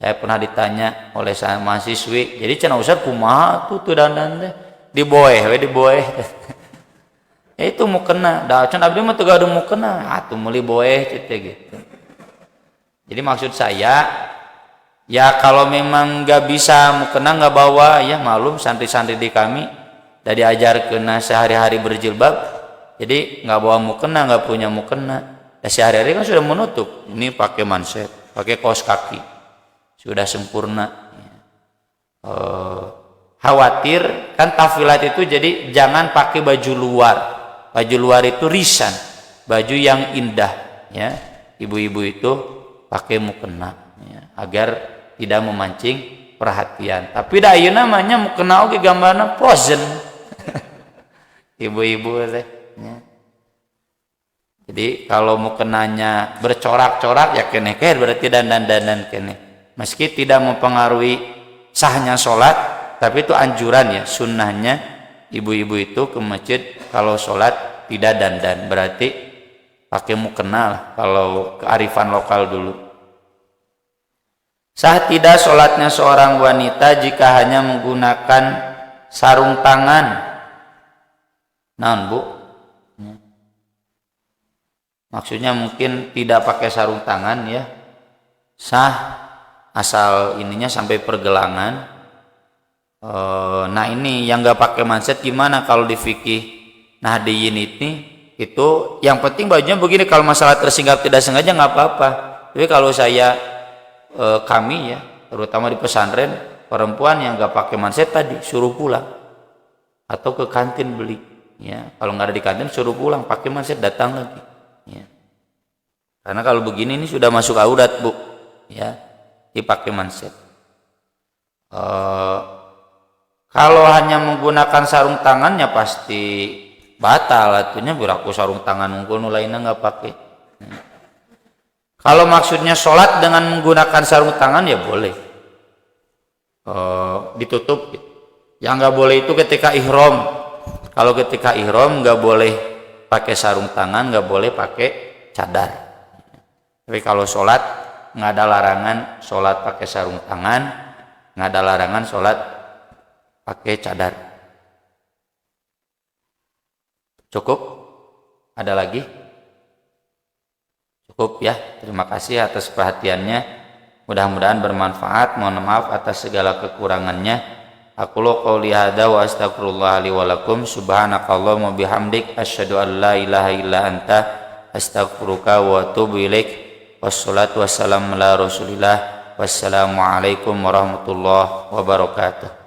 saya pernah ditanya oleh saya mahasiswi, jadi cenah Ustaz kumaha tuh dandan teh? Diboeh we diboeh. itu mukena da can abdi mah teu gaduh mukena atuh meuli boeh cete gitu. Jadi maksud saya ya kalau memang nggak bisa mukena nggak bawa ya malum santri-santri di kami dari ajar kena sehari-hari berjilbab jadi nggak bawa mukena nggak punya mukena ya sehari-hari kan sudah menutup ini pakai manset pakai kaos kaki sudah sempurna. Khawatir kan tafilat itu jadi jangan pakai baju luar itu risan baju yang indah ya ibu-ibu itu pakai mukena ya, agar tidak memancing perhatian tapi da ieu namanya mukena oge gambarna frozen ibu-ibu teh ya. Jadi kalau mukenanya bercorak-corak ya keneh berarti dandan-dandan keneh meski tidak mempengaruhi sahnya sholat tapi itu anjuran ya sunnahnya ibu-ibu itu ke masjid kalau sholat tidak dandan berarti pakai mukena lah kalau kearifan lokal dulu. Sah tidak sholatnya seorang wanita jika hanya menggunakan sarung tangan. Naon bu? Maksudnya mungkin tidak pakai sarung tangan ya sah asal ininya sampai pergelangan. Nah ini yang nggak pakai manset gimana kalau di fikih Nahdiyin ini itu yang penting bajunya begini kalau masalah tersinggap tidak sengaja nggak apa-apa tapi kalau saya kami ya terutama di pesantren perempuan yang nggak pakai manset tadi suruh pulang atau ke kantin beli ya kalau nggak ada di kantin suruh pulang pakai manset datang lagi ya karena kalau begini ini sudah masuk aurat bu ya dipakai manset. Kalau hanya menggunakan sarung tangan ya pasti batal atunya biraku sarung tangan unggul nu lainna nggak pakai. Kalau maksudnya sholat dengan menggunakan sarung tangan ya boleh ditutup. Yang nggak boleh itu ketika ihram. Kalau ketika ihram nggak boleh pakai sarung tangan, nggak boleh pakai cadar. Tapi kalau sholat nggak ada larangan sholat pakai sarung tangan, nggak ada larangan sholat pakai cadar. Cukup? Ada lagi? Cukup ya. Terima kasih atas perhatiannya. Mudah-mudahan bermanfaat. Mohon maaf atas segala kekurangannya. Aku qouli hadza wa astaghfirullah li wa lakum. Subhanakallahumma bihamdik asyhadu an la ilaha illa anta astaghfiruka wa atubu ilaik. Wassalatu wassalamu ala Rasulillah. Wassalamualaikum warahmatullahi wabarakatuh.